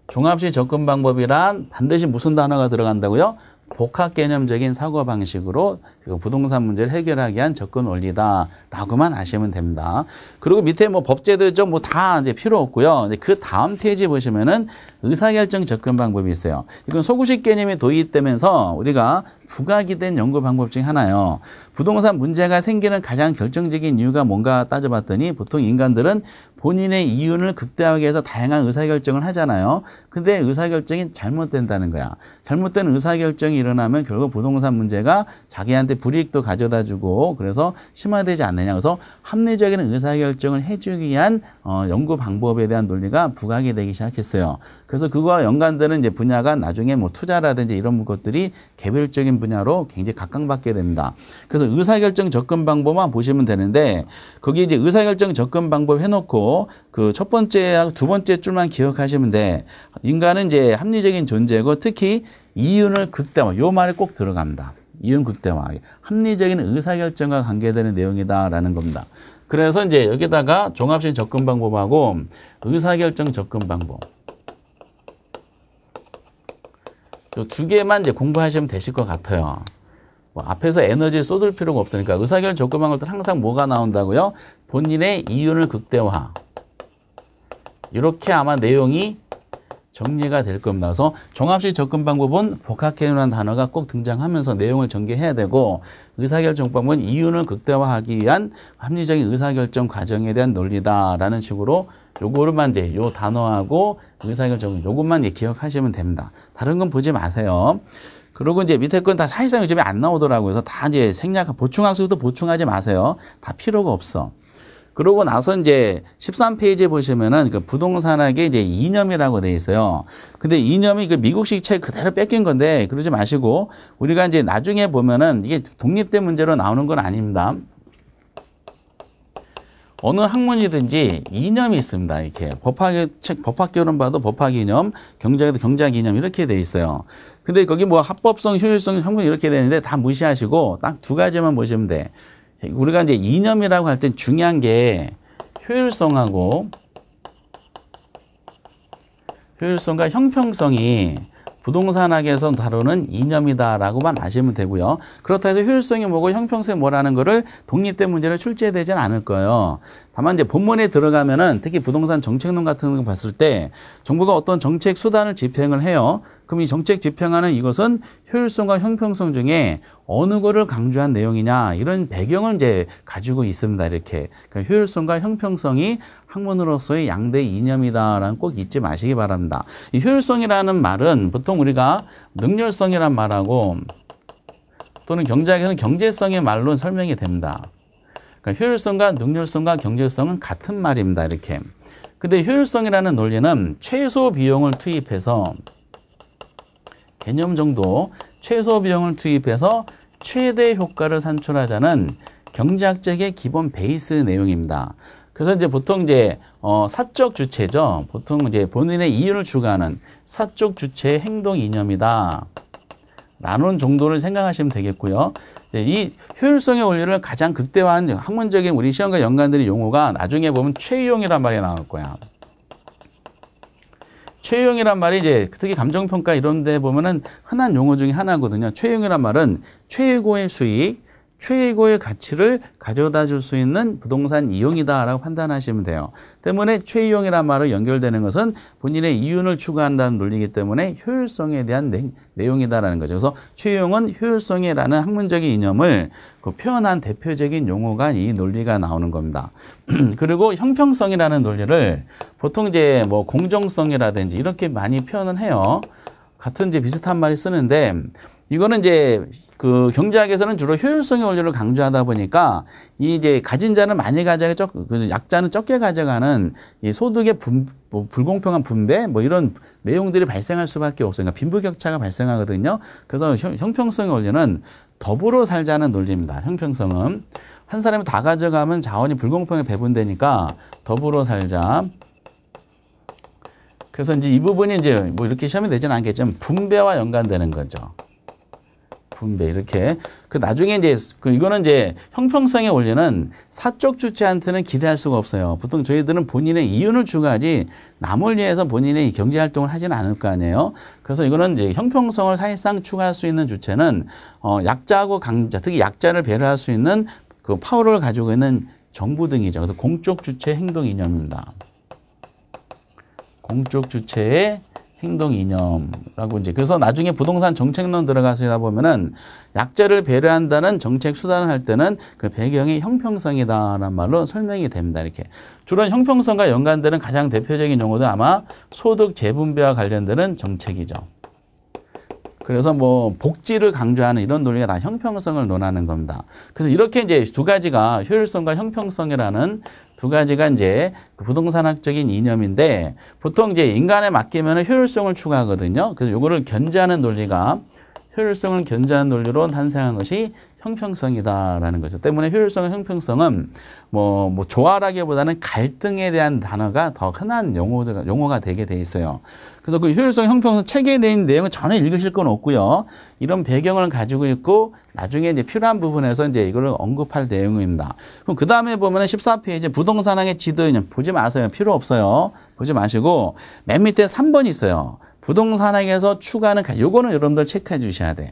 종합식 접근 방법이란 반드시 무슨 단어가 들어간다고요? 복합 개념적인 사고 방식으로 부동산 문제를 해결하기 위한 접근 원리다라고만 아시면 됩니다. 그리고 밑에 뭐 법제도죠, 뭐 다 이제 필요 없고요. 그 다음 페이지 보시면은 의사결정 접근 방법이 있어요. 이건 소구식 개념이 도입되면서 우리가 부각이 된 연구 방법 중 하나예요. 부동산 문제가 생기는 가장 결정적인 이유가 뭔가 따져봤더니 보통 인간들은 본인의 이윤을 극대화하기 위해서 다양한 의사결정을 하잖아요. 근데 의사결정이 잘못된다는 거야. 잘못된 의사결정이 일어나면 결국 부동산 문제가 자기한테 불이익도 가져다주고 그래서 심화되지 않느냐. 그래서 합리적인 의사결정을 해주기 위한 연구 방법에 대한 논리가 부각이 되기 시작했어요. 그래서 그거와 연관되는 이제 분야가 나중에 뭐 투자라든지 이런 것들이 개별적인 분야로 굉장히 각광받게 됩니다. 그래서 의사결정 접근 방법만 보시면 되는데 거기 이제 의사결정 접근 방법 해놓고 그 첫 번째하고 두 번째 줄만 기억하시면 돼. 인간은 이제 합리적인 존재고 특히 이윤을 극대화. 요 말이 꼭 들어갑니다. 이윤 극대화. 합리적인 의사결정과 관계되는 내용이다라는 겁니다. 그래서 이제 여기다가 종합식 접근 방법하고 의사결정 접근 방법. 요 두 개만 이제 공부하시면 되실 것 같아요. 뭐 앞에서 에너지 쏟을 필요가 없으니까 의사결정 접근 방법도 항상 뭐가 나온다고요? 본인의 이윤을 극대화. 이렇게 아마 내용이 정리가 될 겁니다. 그래서 종합식 접근 방법은 복합개념이라는 단어가 꼭 등장하면서 내용을 전개해야 되고 의사결정 방법은 이윤을 극대화하기 위한 합리적인 의사결정 과정에 대한 논리다라는 식으로 요거를만 이제 요 단어하고 의사결정 요것만 기억하시면 됩니다. 다른 건 보지 마세요. 그리고 이제 밑에 건 다 사실상 요즘에 안 나오더라고요. 그래서 다 이제 보충학습도 보충하지 마세요. 다 필요가 없어. 그러고 나서 이제 13페이지에 보시면은 그 부동산학의 이제 이념이라고 돼 있어요. 근데 이념이 그 미국식 책 그대로 뺏긴 건데 그러지 마시고 우리가 이제 나중에 보면은 이게 독립된 문제로 나오는 건 아닙니다. 어느 학문이든지 이념이 있습니다. 이렇게 법학교론 봐도 법학 이념, 경제학도 경제학 이념 이렇게 돼 있어요. 근데 거기 뭐 합법성, 효율성, 성분 이렇게 되는데 다 무시하시고 딱 두 가지만 보시면 돼. 우리가 이제 이념이라고 할 땐 중요한 게 효율성과 형평성이 부동산학에서 다루는 이념이다라고만 아시면 되고요. 그렇다 해서 효율성이 뭐고 형평성이 뭐라는 거를 독립된 문제를 출제되지는 않을 거예요. 다만 이제 본문에 들어가면은 특히 부동산 정책론 같은 거 봤을 때 정부가 어떤 정책 수단을 집행을 해요. 그럼 이 정책 집행하는 이것은 효율성과 형평성 중에 어느 거를 강조한 내용이냐 이런 배경을 이제 가지고 있습니다. 이렇게 그러니까 효율성과 형평성이 학문으로서의 양대 이념이다라는 꼭 잊지 마시기 바랍니다. 이 효율성이라는 말은 보통 우리가 능률성이란 말하고 또는 경제학에서는 경제성의 말로 설명이 됩니다. 그러니까 효율성과 능률성과 경제성은 같은 말입니다. 이렇게. 근데 효율성이라는 논리는 최소 비용을 투입해서 개념 정도 최소 비용을 투입해서 최대 효과를 산출하자는 경제학적의 기본 베이스 내용입니다. 그래서 이제 보통 이제 사적 주체죠. 보통 이제 본인의 이윤을 추구하는 사적 주체의 행동 이념이다. 라는 정도를 생각하시면 되겠고요. 이 효율성의 원리를 가장 극대화한 학문적인 우리 시험과 연관되는 용어가 나중에 보면 최유용이란 말이 나올 거야. 최유용이란 말이 이제 특히 감정평가 이런 데 보면은 흔한 용어 중에 하나거든요. 최유용이란 말은 최고의 수익, 최고의 가치를 가져다 줄 수 있는 부동산 이용이다라고 판단하시면 돼요. 때문에 최이용이라는 말로 연결되는 것은 본인의 이윤을 추구한다는 논리이기 때문에 효율성에 대한 내용이다라는 거죠. 그래서 최이용은 효율성이라는 학문적인 이념을 표현한 대표적인 용어가 이 논리가 나오는 겁니다. 그리고 형평성이라는 논리를 보통 이제 뭐 공정성이라든지 이렇게 많이 표현을 해요. 같은 이제 비슷한 말이 쓰는데 이거는 이제 그 경제학에서는 주로 효율성의 원리를 강조하다 보니까 이 이제 가진 자는 많이 가져가 약자는 적게 가져가는 이 소득의 뭐 불공평한 분배 뭐 이런 내용들이 발생할 수밖에 없어요. 그러니까 빈부격차가 발생하거든요. 그래서 형평성의 원리는 더불어 살자는 논리입니다. 형평성은 한 사람이 다 가져가면 자원이 불공평하게 배분되니까 더불어 살자. 그래서 이제 이 부분이 이제 뭐 이렇게 시험이 되지는 않겠지만 분배와 연관되는 거죠. 분배 이렇게 그 나중에 이제 이거는 이제 형평성의 원리는 사적 주체한테는 기대할 수가 없어요. 보통 저희들은 본인의 이윤을 추구하지 남을 위해서 본인의 경제 활동을 하지는 않을 거 아니에요. 그래서 이거는 이제 형평성을 사실상 추구할 수 있는 주체는 약자하고 강자, 특히 약자를 배려할 수 있는 그 파워를 가지고 있는 정부 등이죠. 그래서 공적 주체 행동 이념입니다. 공적 주체의 행동 이념이라고 이제 그래서 나중에 부동산 정책론 들어가시다 보면은 약자를 배려한다는 정책 수단을 할 때는 그 배경이 형평성이다라는 말로 설명이 됩니다. 이렇게 주로 형평성과 연관되는 가장 대표적인 용어도 아마 소득 재분배와 관련되는 정책이죠. 그래서 뭐 복지를 강조하는 이런 논리가 다 형평성을 논하는 겁니다. 그래서 이렇게 이제 두 가지가 효율성과 형평성이라는 두 가지가 이제 부동산학적인 이념인데 보통 이제 인간에 맡기면 효율성을 추구하거든요. 그래서 요거를 견제하는 논리가 효율성을 견제하는 논리로 탄생한 것이 형평성이다라는 거죠. 때문에 효율성과 형평성은 뭐 조화라기보다는 갈등에 대한 단어가 더 흔한 용어가 되게 돼 있어요. 그래서 그 효율성, 형평성 책에 대한 내용은 전혀 읽으실 건 없고요. 이런 배경을 가지고 있고 나중에 이제 필요한 부분에서 이제 이걸 언급할 내용입니다. 그럼 그 다음에 보면은 14페이지 부동산학의 지도 이념 보지 마세요. 필요 없어요. 보지 마시고 맨 밑에 3번 있어요. 부동산학에서 추가하는 요거는 여러분들 체크해 주셔야 돼요.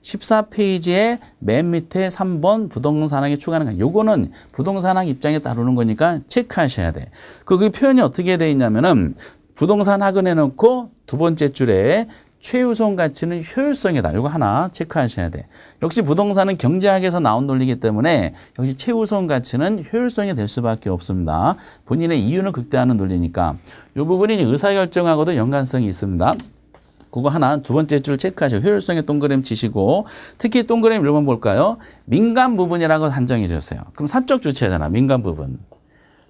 14페이지에 맨 밑에 3번 부동산학에 추가하는 거. 요거는 부동산학 입장에 따르는 거니까 체크하셔야 돼. 그 표현이 어떻게 돼 있냐면은 부동산학은 해놓고 두 번째 줄에 최우선 가치는 효율성이다. 요거 하나 체크하셔야 돼. 역시 부동산은 경제학에서 나온 논리이기 때문에 역시 최우선 가치는 효율성이 될 수밖에 없습니다. 본인의 이윤을 극대화하는 논리니까. 요 부분이 의사결정하고도 연관성이 있습니다. 그거 하나 두 번째 줄 체크하시고 효율성의 동그라미 치시고 특히 동그라미 이런 번 볼까요? 민간 부분이라고 한정해 주셨어요. 그럼 사적 주체잖아. 민간 부분.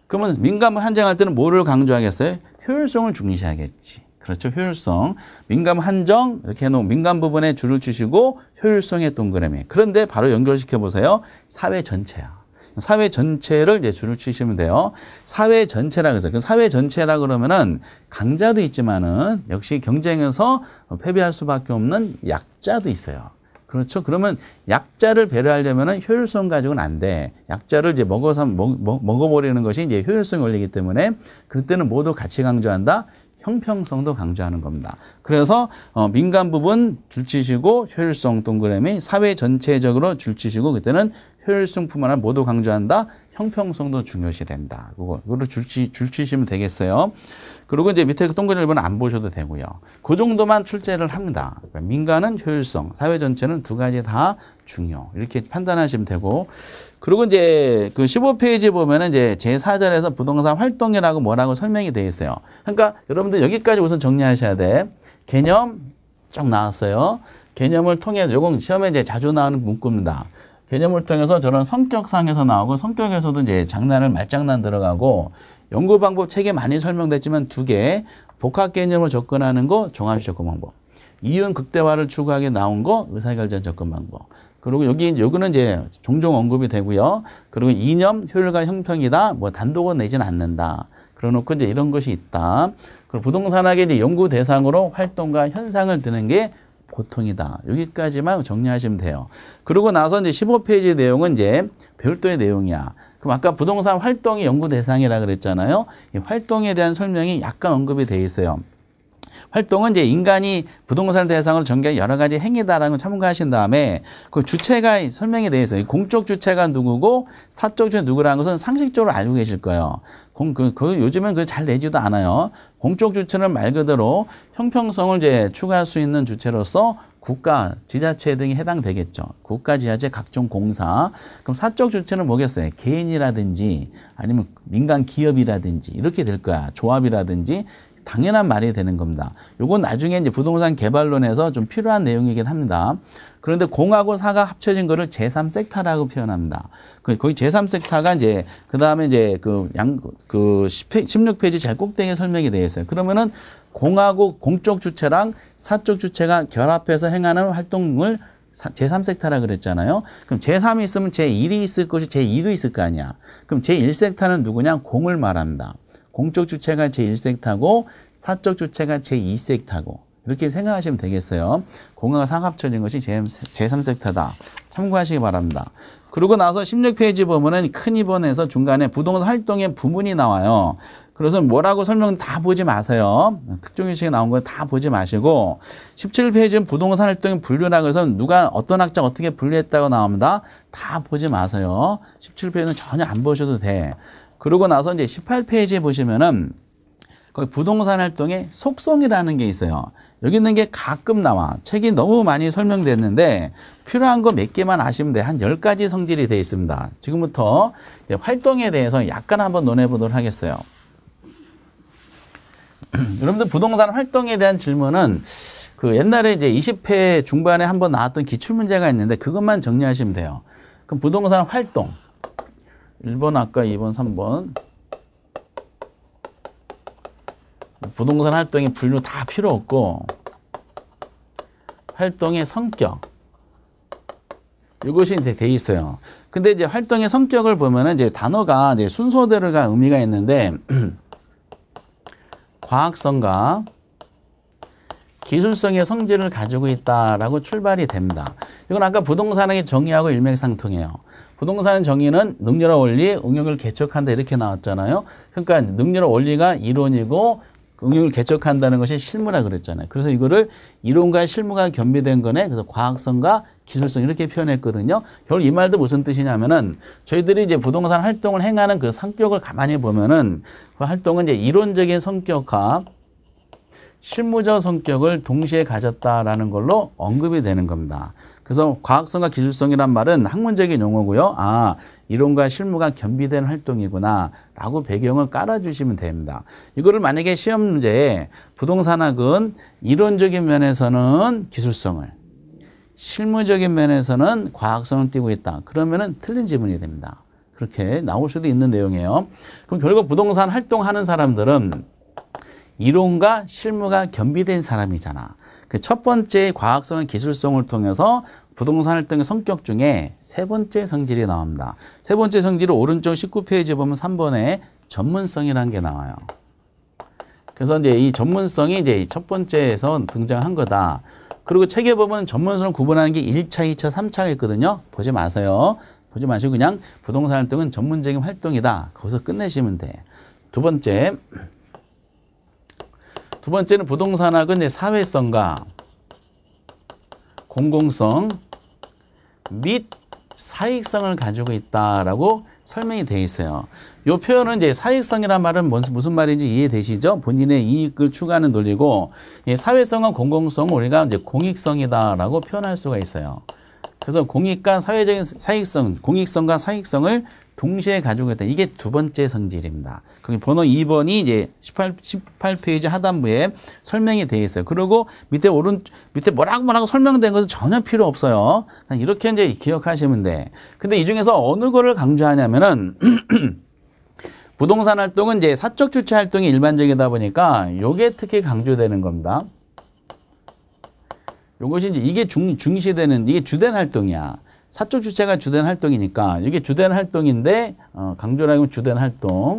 그러면 민간 한정할 때는 뭐를 강조하겠어요? 효율성을 중시하겠지. 그렇죠. 효율성. 민간 한정 이렇게 해놓은 민간 부분에 줄을 치시고 효율성의 동그라미. 그런데 바로 연결시켜 보세요. 사회 전체야. 사회 전체를 이제 줄을 치시면 돼요. 사회 전체라 그래서 그 사회 전체라 그러면은 강자도 있지만은 역시 경쟁에서 패배할 수밖에 없는 약자도 있어요. 그렇죠. 그러면 약자를 배려하려면은 효율성 가지고는 안 돼. 약자를 이제 먹어버리는 것이 이제 효율성 원리이기 때문에 그때는 모두 같이 강조한다. 형평성도 강조하는 겁니다. 그래서 민간 부분 줄치시고 효율성 동그라미 사회 전체적으로 줄치시고 그때는 효율성뿐만 아니라 모두 강조한다. 형평성도 중요시 된다. 그거를 줄치시면 되겠어요. 그리고 이제 밑에 동그라미는 안 보셔도 되고요. 그 정도만 출제를 합니다. 그러니까 민간은 효율성, 사회 전체는 두 가지 다 중요. 이렇게 판단하시면 되고. 그리고 이제 그 15페이지 보면은 이제 제4절에서 부동산 활동이라고 뭐라고 설명이 되어 있어요. 그러니까 여러분들 여기까지 우선 정리하셔야 돼. 개념 쭉 나왔어요. 개념을 통해서 요건 시험에 이제 자주 나오는 문구입니다. 개념을 통해서 저런 성격상에서 나오고 성격에서도 이제 말장난 들어가고 연구 방법 책에 많이 설명됐지만 두 개 복합 개념을 접근하는 거 종합 접근 방법. 이윤 극대화를 추구하게 나온 거 의사결정 접근 방법. 그리고 여기는 이제 종종 언급이 되고요. 그리고 이념 효율과 형평이다. 뭐 단독은 내지는 않는다. 그러놓고 이제 이런 것이 있다. 그리고 부동산학의 이제 연구 대상으로 활동과 현상을 드는 게 보통이다. 여기까지만 정리하시면 돼요. 그러고 나서 이제 15페이지 내용은 이제 별도의 내용이야. 그럼 아까 부동산 활동이 연구 대상이라 그랬잖아요. 이 활동에 대한 설명이 약간 언급이 돼 있어요. 활동은 이제 인간이 부동산 대상으로 전개한 여러 가지 행위다라는 걸 참고하신 다음에 그 주체가 설명이 되어 있어요. 공적 주체가 누구고 사적 주체 누구라는 것은 상식적으로 알고 계실 거예요. 요즘은 그 잘 내지도 않아요. 공적 주체는 말 그대로 형평성을 이제 추구할 수 있는 주체로서 국가, 지자체 등이 해당되겠죠. 국가, 지자체, 각종 공사. 그럼 사적 주체는 뭐겠어요? 개인이라든지 아니면 민간 기업이라든지 이렇게 될 거야. 조합이라든지 당연한 말이 되는 겁니다. 요건 나중에 이제 부동산 개발론에서 좀 필요한 내용이긴 합니다. 그런데 공하고 사가 합쳐진 거를 제3섹터라고 표현합니다. 거기 제3섹터가 이제, 그 다음에 이제 16페이지 제일 꼭대기에 설명이 되어 있어요. 그러면은 공하고 공적 주체랑 사적 주체가 결합해서 행하는 활동을 제3섹터라 그랬잖아요. 그럼 제3이 있으면 제1이 있을 것이 제2도 있을 거 아니야. 그럼 제1섹터는 누구냐? 공을 말합니다. 공적 주체가 제1섹터고 사적 주체가 제2섹터고 이렇게 생각하시면 되겠어요. 공하고 사가 합쳐진 것이 제3섹터다. 참고하시기 바랍니다. 그러고 나서 16페이지 보면은 큰 2번에서 중간에 부동산 활동의 부문이 나와요. 그래서 뭐라고 설명 다 보지 마세요. 특종인식에 나온 거 다 보지 마시고 17페이지는 부동산 활동의 분류라 그래서 누가 어떤 학자 어떻게 분류했다고 나옵니다. 다 보지 마세요. 17페이지는 전혀 안 보셔도 돼. 그러고 나서 이제 18페이지에 보시면은 거기 부동산 활동의 속성이라는 게 있어요. 여기 있는 게 가끔 나와. 책이 너무 많이 설명됐는데 필요한 거 몇 개만 아시면 돼. 한 10가지 성질이 되어 있습니다. 지금부터 이제 활동에 대해서 약간 한번 논해 보도록 하겠어요. 여러분들 부동산 활동에 대한 질문은 그 옛날에 이제 20회 중반에 한번 나왔던 기출문제가 있는데 그것만 정리하시면 돼요. 그럼 부동산 활동. 1번 아까 2번, 3번. 부동산 활동의 분류 다 필요 없고 활동의 성격. 이것이 이제 돼 있어요. 근데 이제 활동의 성격을 보면은 이제 단어가 이제 순서대로가 의미가 있는데 과학성과 기술성의 성질을 가지고 있다라고 출발이 됩니다. 이건 아까 부동산의 정의하고 일맥상통해요. 부동산의 정의는 능률화 원리, 응용을 개척한다 이렇게 나왔잖아요. 그러니까 능률화 원리가 이론이고 응용을 개척한다는 것이 실무라 그랬잖아요. 그래서 이거를 이론과 실무가 겸비된 거네. 그래서 과학성과 기술성 이렇게 표현했거든요. 결국 이 말도 무슨 뜻이냐면은 저희들이 이제 부동산 활동을 행하는 그 성격을 가만히 보면은 그 활동은 이제 이론적인 성격과 실무적 성격을 동시에 가졌다라는 걸로 언급이 되는 겁니다. 그래서 과학성과 기술성이란 말은 학문적인 용어고요. 아, 이론과 실무가 겸비된 활동이구나 라고 배경을 깔아주시면 됩니다. 이거를 만약에 시험 문제에 부동산학은 이론적인 면에서는 기술성을, 실무적인 면에서는 과학성을 띠고 있다. 그러면은 틀린 지문이 됩니다. 그렇게 나올 수도 있는 내용이에요. 그럼 결국 부동산 활동하는 사람들은 이론과 실무가 겸비된 사람이잖아. 그 첫 번째 과학성과 기술성을 통해서 부동산 활동의 성격 중에 세 번째 성질이 나옵니다. 세 번째 성질은 오른쪽 19페이지에 보면 3번에 전문성이라는 게 나와요. 그래서 이제 이 전문성이 이제 첫 번째에서 등장한 거다. 그리고 책에 보면 전문성을 구분하는 게 1차, 2차, 3차가 있거든요. 보지 마세요. 보지 마시고 그냥 부동산 활동은 전문적인 활동이다. 거기서 끝내시면 돼. 두 번째는 부동산학은 이제 사회성과 공공성 및 사익성을 가지고 있다라고 설명이 되어 있어요. 이 표현은 이제 사익성이란 말은 무슨 말인지 이해되시죠? 본인의 이익을 추구하는 논리고 사회성과 공공성은 우리가 이제 공익성이다라고 표현할 수가 있어요. 그래서 공익과 사회적인 사익성, 공익성과 사익성을 동시에 가지고 있다. 이게 두 번째 성질입니다. 거기 번호 2번이 이제 18페이지 하단부에 설명이 되어 있어요. 그리고 밑에 뭐라고 설명된 것은 전혀 필요 없어요. 이렇게 이제 기억하시면 돼. 근데 이 중에서 어느 거를 강조하냐면은 부동산 활동은 이제 사적 주체 활동이 일반적이다 보니까 요게 특히 강조되는 겁니다. 요것이 이제 이게 중시되는 이게 주된 활동이야. 사적 주체가 주된 활동이니까 이게 주된 활동인데 강조를 하면 주된 활동.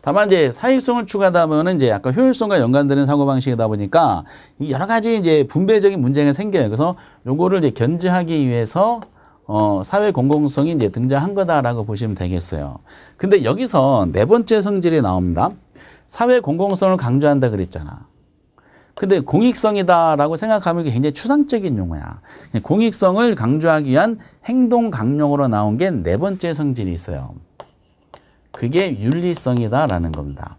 다만 이제 사익성을 추구하다 보면 이제 약간 효율성과 연관되는 사고방식이다 보니까 여러 가지 이제 분배적인 문제가 생겨요. 그래서 요거를 이제 견제하기 위해서 사회 공공성이 이제 등장한 거다라고 보시면 되겠어요. 근데 여기서 네 번째 성질이 나옵니다. 사회 공공성을 강조한다 그랬잖아. 근데 공익성이다라고 생각하면 이게 굉장히 추상적인 용어야. 공익성을 강조하기 위한 행동 강령으로 나온 게 네 번째 성질이 있어요. 그게 윤리성이다라는 겁니다.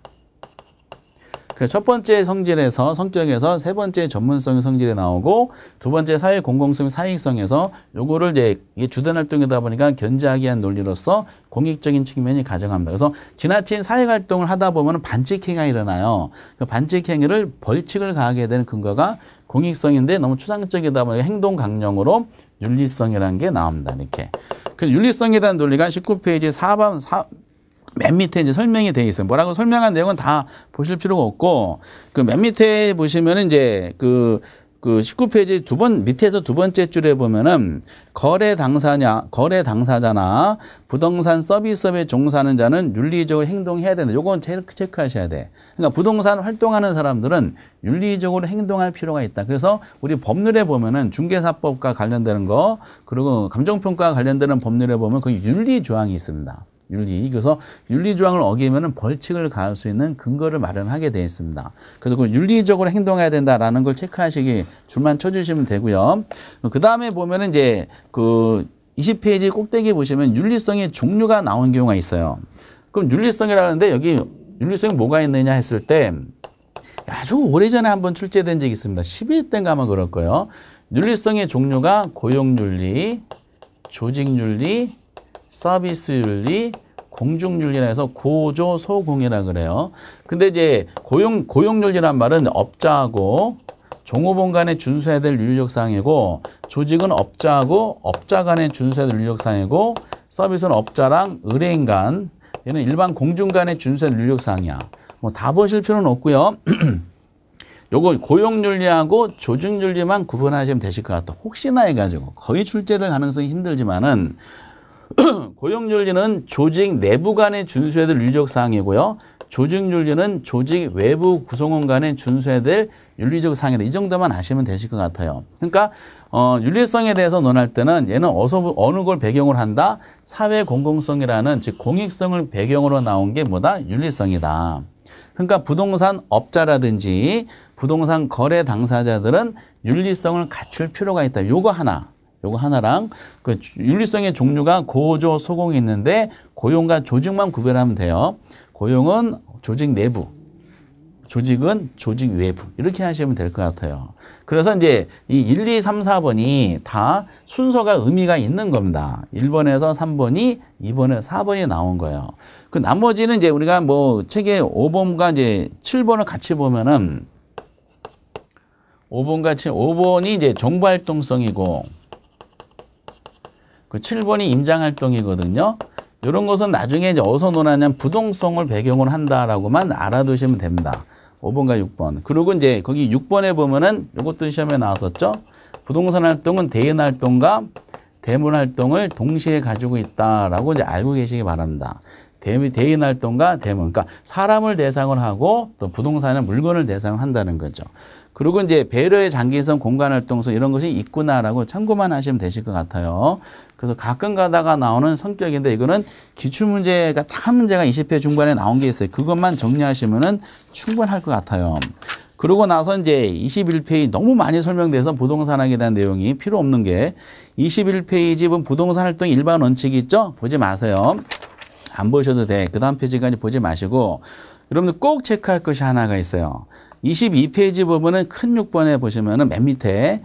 그 첫 번째 성질에서 성격에서 세 번째 전문성의 성질이 나오고 두 번째 사회 공공성 사익성에서 요거를 이제 이게 주된 활동이다 보니까 견제하기 위한 논리로서 공익적인 측면이 가정합니다. 그래서 지나친 사회 활동을 하다 보면 반칙행위가 일어나요. 그 반칙행위를 벌칙을 가하게 되는 근거가 공익성인데 너무 추상적이다 보니까 행동 강령으로 윤리성이라는 게 나옵니다. 이렇게. 그 윤리성에 대한 논리가 19페이지 4번 맨 밑에 이제 설명이 되어 있어요. 뭐라고 설명한 내용은 다 보실 필요가 없고, 그 맨 밑에 보시면은 이제 그 19페이지 밑에서 두 번째 줄에 보면은 거래 당사자나 부동산 서비스업에 종사하는 자는 윤리적으로 행동해야 된다. 요건 체크하셔야 돼. 그러니까 부동산 활동하는 사람들은 윤리적으로 행동할 필요가 있다. 그래서 우리 법률에 보면은 중개사법과 관련되는 거, 그리고 감정평가와 관련되는 법률에 보면 거기 윤리 조항이 있습니다. 그래서 윤리조항을 어기면은 벌칙을 가할 수 있는 근거를 마련하게 되어 있습니다. 그래서 그 윤리적으로 행동해야 된다라는 걸 체크하시기 줄만 쳐주시면 되고요. 그 다음에 보면은 이제 그 20페이지 꼭대기 보시면 윤리성의 종류가 나온 경우가 있어요. 그럼 윤리성이라는데 여기 윤리성이 뭐가 있느냐 했을 때 아주 오래전에 한번 출제된 적이 있습니다. 12회 때인가 아마 그럴 거예요. 윤리성의 종류가 고용윤리, 조직윤리, 서비스윤리, 공중윤리라 해서 고조, 소공이라 그래요. 근데 이제 고용윤리란 말은 업자하고 종업원 간에 준수해야 될 윤리적 사항이고, 조직은 업자하고 업자 간에 준수해야 될 윤리적 사항이고, 서비스는 업자랑 의뢰인 간, 얘는 일반 공중 간에 준수해야 될 윤리적 사항이야. 뭐 다 보실 필요는 없고요. 요거 고용윤리하고 조직윤리만 구분하시면 되실 것 같다. 혹시나 해가지고 거의 출제될 가능성이 힘들지만은 고용윤리는 조직 내부 간에 준수해야 될 윤리적 사항이고요. 조직윤리는 조직 외부 구성원 간에 준수해야 될 윤리적 사항이다. 이 정도만 아시면 되실 것 같아요. 그러니까 윤리성에 대해서 논할 때는 얘는 어느 걸 배경으로 한다? 사회 공공성이라는 즉 공익성을 배경으로 나온 게 뭐다? 윤리성이다. 그러니까 부동산 업자라든지 부동산 거래 당사자들은 윤리성을 갖출 필요가 있다. 요거 하나랑 그 윤리성의 종류가 고조, 소공이 있는데 고용과 조직만 구별하면 돼요. 고용은 조직 내부, 조직은 조직 외부 이렇게 하시면 될 것 같아요. 그래서 이제 이 1, 2, 3, 4번이 다 순서가 의미가 있는 겁니다. 1번에서 3번이 2번에서 4번이 나온 거예요. 그 나머지는 이제 우리가 뭐 책에 5번과 이제 7번을 같이 보면은 5번이 이제 정보활동성이고 그 7번이 임장활동이거든요. 이런 것은 나중에 이제 어디서 논하냐면 부동성을 배경으로 한다라고만 알아두시면 됩니다. 5번과 6번. 그리고 이제 거기 6번에 보면은 이것도 시험에 나왔었죠. 부동산 활동은 대인 활동과 대물 활동을 동시에 가지고 있다라고 이제 알고 계시기 바랍니다. 대인 활동과 대물. 그러니까 사람을 대상을 하고 또 부동산은 물건을 대상을 한다는 거죠. 그리고 이제 배려의 장기성, 공간 활동성 이런 것이 있구나라고 참고만 하시면 되실 것 같아요. 그래서 가끔 가다가 나오는 성격인데 이거는 기출문제가 한 문제가 20회 중반에 나온 게 있어요. 그것만 정리하시면은 충분할 것 같아요. 그러고 나서 이제 21페이지 너무 많이 설명돼서 부동산학에 대한 내용이 필요 없는 게 21페이지 보면 부동산 활동 일반 원칙이 있죠? 보지 마세요. 안 보셔도 돼. 그 다음 페이지까지 보지 마시고 여러분들 꼭 체크할 것이 하나가 있어요. 22페이지 부분은 큰 6번에 보시면은 맨 밑에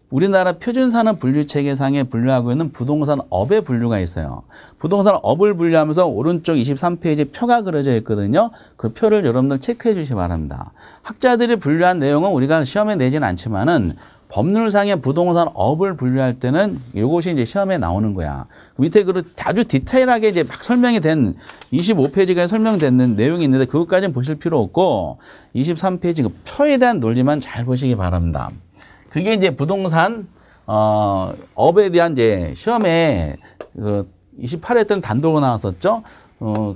우리나라 표준산업 분류체계상에 분류하고 있는 부동산 업의 분류가 있어요. 부동산 업을 분류하면서 오른쪽 23페이지에 표가 그려져 있거든요. 그 표를 여러분들 체크해 주시기 바랍니다. 학자들이 분류한 내용은 우리가 시험에 내지는 않지만은 법률상의 부동산 업을 분류할 때는 이것이 이제 시험에 나오는 거야. 밑에 그 아주 디테일하게 이제 막 설명이 된 25페이지가 설명된 내용이 있는데 그것까지는 보실 필요 없고 23페이지 그 표에 대한 논리만 잘 보시기 바랍니다. 그게 이제 부동산 업에 대한 이제 시험에 그 28회 때는 단독으로 나왔었죠.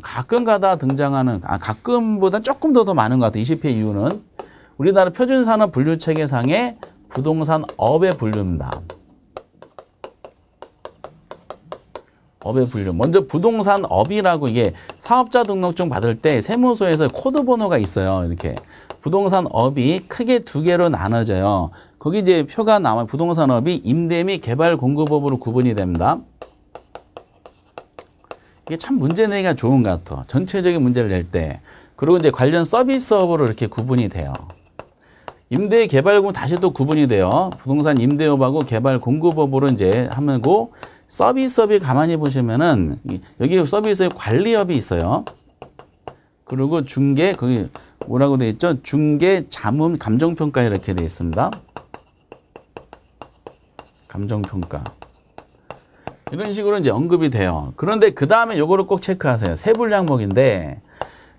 가끔 가다 등장하는 가끔보다 조금 더 많은 것 같아요. 20회 이후는 우리나라 표준산업 분류체계상의 부동산 업의 분류입니다. 업의 분류. 먼저 부동산 업이라고 이게 사업자 등록증 받을 때 세무서에서 코드 번호가 있어요. 이렇게. 부동산 업이 크게 두 개로 나눠져요. 거기 이제 표가 나와요. 부동산 업이 임대 및 개발 공급업으로 구분이 됩니다. 이게 참 문제 내기가 좋은 것 같아. 전체적인 문제를 낼 때. 그리고 이제 관련 서비스업으로 이렇게 구분이 돼요. 임대 개발금 다시 또 구분이 돼요. 부동산 임대업하고 개발 공급업으로 이제 하고 서비스업이 가만히 보시면은 여기 서비스업 관리업이 있어요. 그리고 중개 거기 뭐라고 돼 있죠? 중개 자문 감정평가 이렇게 돼 있습니다. 감정평가. 이런 식으로 이제 언급이 돼요. 그런데 그 다음에 요거를 꼭 체크하세요. 세불량목인데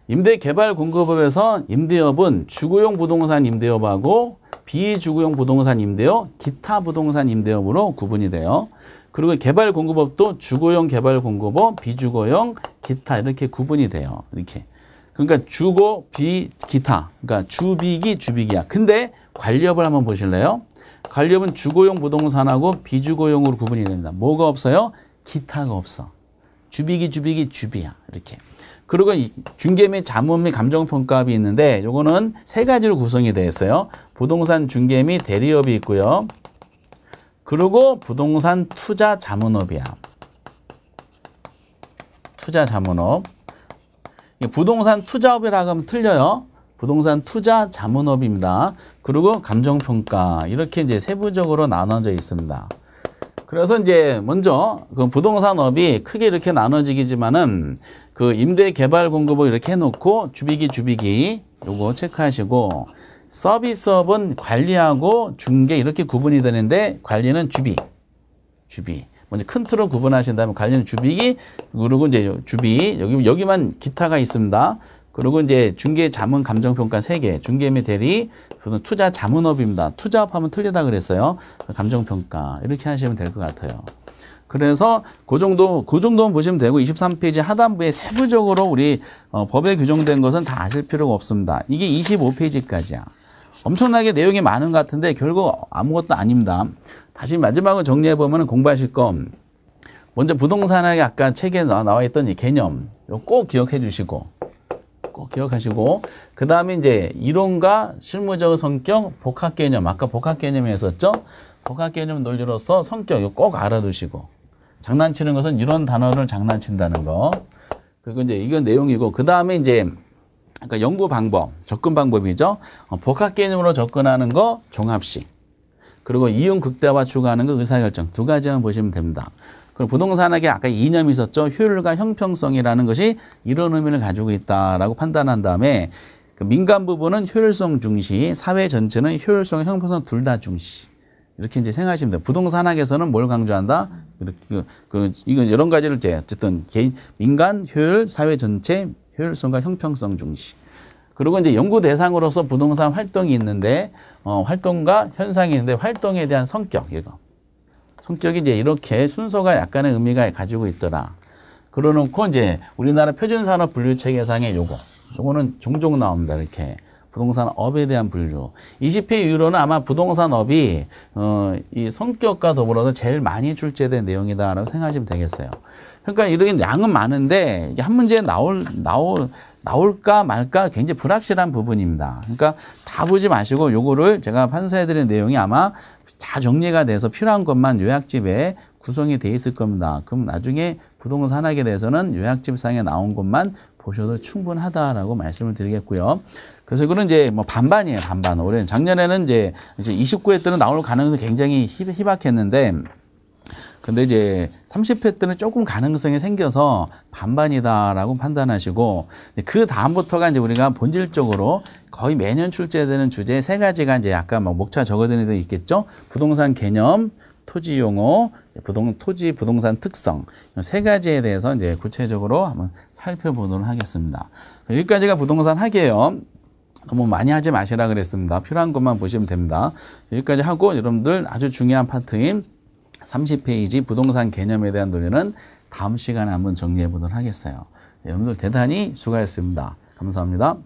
임대 개발 공급업에서 임대업은 주거용 부동산 임대업하고 비주거용 부동산 임대업, 기타 부동산 임대업으로 구분이 돼요. 그리고 개발 공급업도 주거용 개발 공급업, 비주거용, 기타 이렇게 구분이 돼요. 이렇게. 그러니까 주거, 비, 기타. 그러니까 주비기, 주비기야. 근데 관리업을 한번 보실래요? 관리업은 주거용 부동산하고 비주거용으로 구분이 됩니다. 뭐가 없어요? 기타가 없어. 주비기, 주비기, 주비야. 이렇게. 그리고 중개 및 자문 및 감정평가업이 있는데 요거는 세 가지로 구성이 되어 있어요. 부동산 중개 및 대리업이 있고요. 그리고 부동산 투자 자문업이야. 투자 자문업. 부동산 투자업이라고 하면 틀려요. 부동산 투자 자문업입니다. 그리고 감정평가 이렇게 이제 세부적으로 나눠져 있습니다. 그래서 이제 먼저 그 부동산업이 크게 이렇게 나눠지기지만은 그 임대 개발 공급을 이렇게 해놓고 주비기 요거 체크하시고 서비스업은 관리하고 중개 이렇게 구분이 되는데 관리는 주비. 먼저 큰 틀로 구분하신 다음에 관리는 주비기 그리고 이제 주비 여기만 기타가 있습니다. 그리고 이제 중개 자문 감정평가 3개, 중개 및 대리, 투자 자문업입니다. 투자업 하면 틀리다 그랬어요. 감정평가 이렇게 하시면 될 것 같아요. 그래서 그 정도는 보시면 되고 23페이지 하단부에 세부적으로 우리 법에 규정된 것은 다 아실 필요가 없습니다. 이게 25페이지까지야. 엄청나게 내용이 많은 것 같은데 결국 아무것도 아닙니다. 다시 마지막으로 정리해보면 공부하실 거 먼저 부동산학에 아까 책에 나와 있던 이 개념 꼭 기억해 주시고 꼭 기억하시고 그 다음에 이제 이론과 실무적 성격 복합 개념 아까 복합 개념이 있었죠? 복합 개념 논리로서 성격 이거 꼭 알아두시고 장난치는 것은 이런 단어를 장난친다는 거 그리고 이제 이건 내용이고 그 다음에 이제 그러니까 연구 방법 접근 방법이죠. 복합 개념으로 접근하는 거 종합식 그리고 이용 극대화 추구하는 거 의사결정 2가지만 보시면 됩니다. 그리고 부동산학에 아까 이념이 있었죠. 효율과 형평성이라는 것이 이런 의미를 가지고 있다라고 판단한 다음에 그 민간 부분은 효율성 중시, 사회 전체는 효율성, 형평성 둘 다 중시. 이렇게 이제 생각하시면 돼요. 부동산학에서는 뭘 강조한다? 이렇게 이거 이런 가지를 이제 어쨌든 민간 효율, 사회 전체 효율성과 형평성 중시. 그리고 이제 연구 대상으로서 부동산 활동이 있는데 활동과 현상이 있는데 활동에 대한 성격 이거. 성격이 이제 이렇게 순서가 약간의 의미가 가지고 있더라. 그러놓고 이제 우리나라 표준산업 분류체계상의 요거는 종종 나옵니다. 이렇게 부동산업에 대한 분류. 20회 이후로는 아마 부동산업이 이 성격과 더불어서 제일 많이 출제된 내용이다라고 생각하시면 되겠어요. 그러니까 이렇게 양은 많은데 한 문제에 나올까 말까 굉장히 불확실한 부분입니다. 그러니까 다 보지 마시고 요거를 제가 판사해드린 내용이 아마 다 정리가 돼서 필요한 것만 요약집에 구성이 돼 있을 겁니다. 그럼 나중에 부동산학에 대해서는 요약집상에 나온 것만 보셔도 충분하다라고 말씀을 드리겠고요. 그래서 이거는 이제 뭐 반반이에요, 반반. 올해 작년에는 이제 29회 때는 나올 가능성이 굉장히 희박했는데, 근데 이제 30회 때는 조금 가능성이 생겨서 반반이다라고 판단하시고, 그 다음부터가 이제 우리가 본질적으로 거의 매년 출제되는 주제 3가지가 이제 약간 뭐 목차 적어드는 데 있겠죠. 부동산 개념, 토지 용어, 토지 부동산 특성 3가지에 대해서 이제 구체적으로 한번 살펴보도록 하겠습니다. 여기까지가 부동산 학이에요. 너무 많이 하지 마시라 그랬습니다. 필요한 것만 보시면 됩니다. 여기까지 하고 여러분들 아주 중요한 파트인 30페이지 부동산 개념에 대한 논리는 다음 시간에 한번 정리해 보도록 하겠어요. 여러분들 대단히 수고하셨습니다. 감사합니다.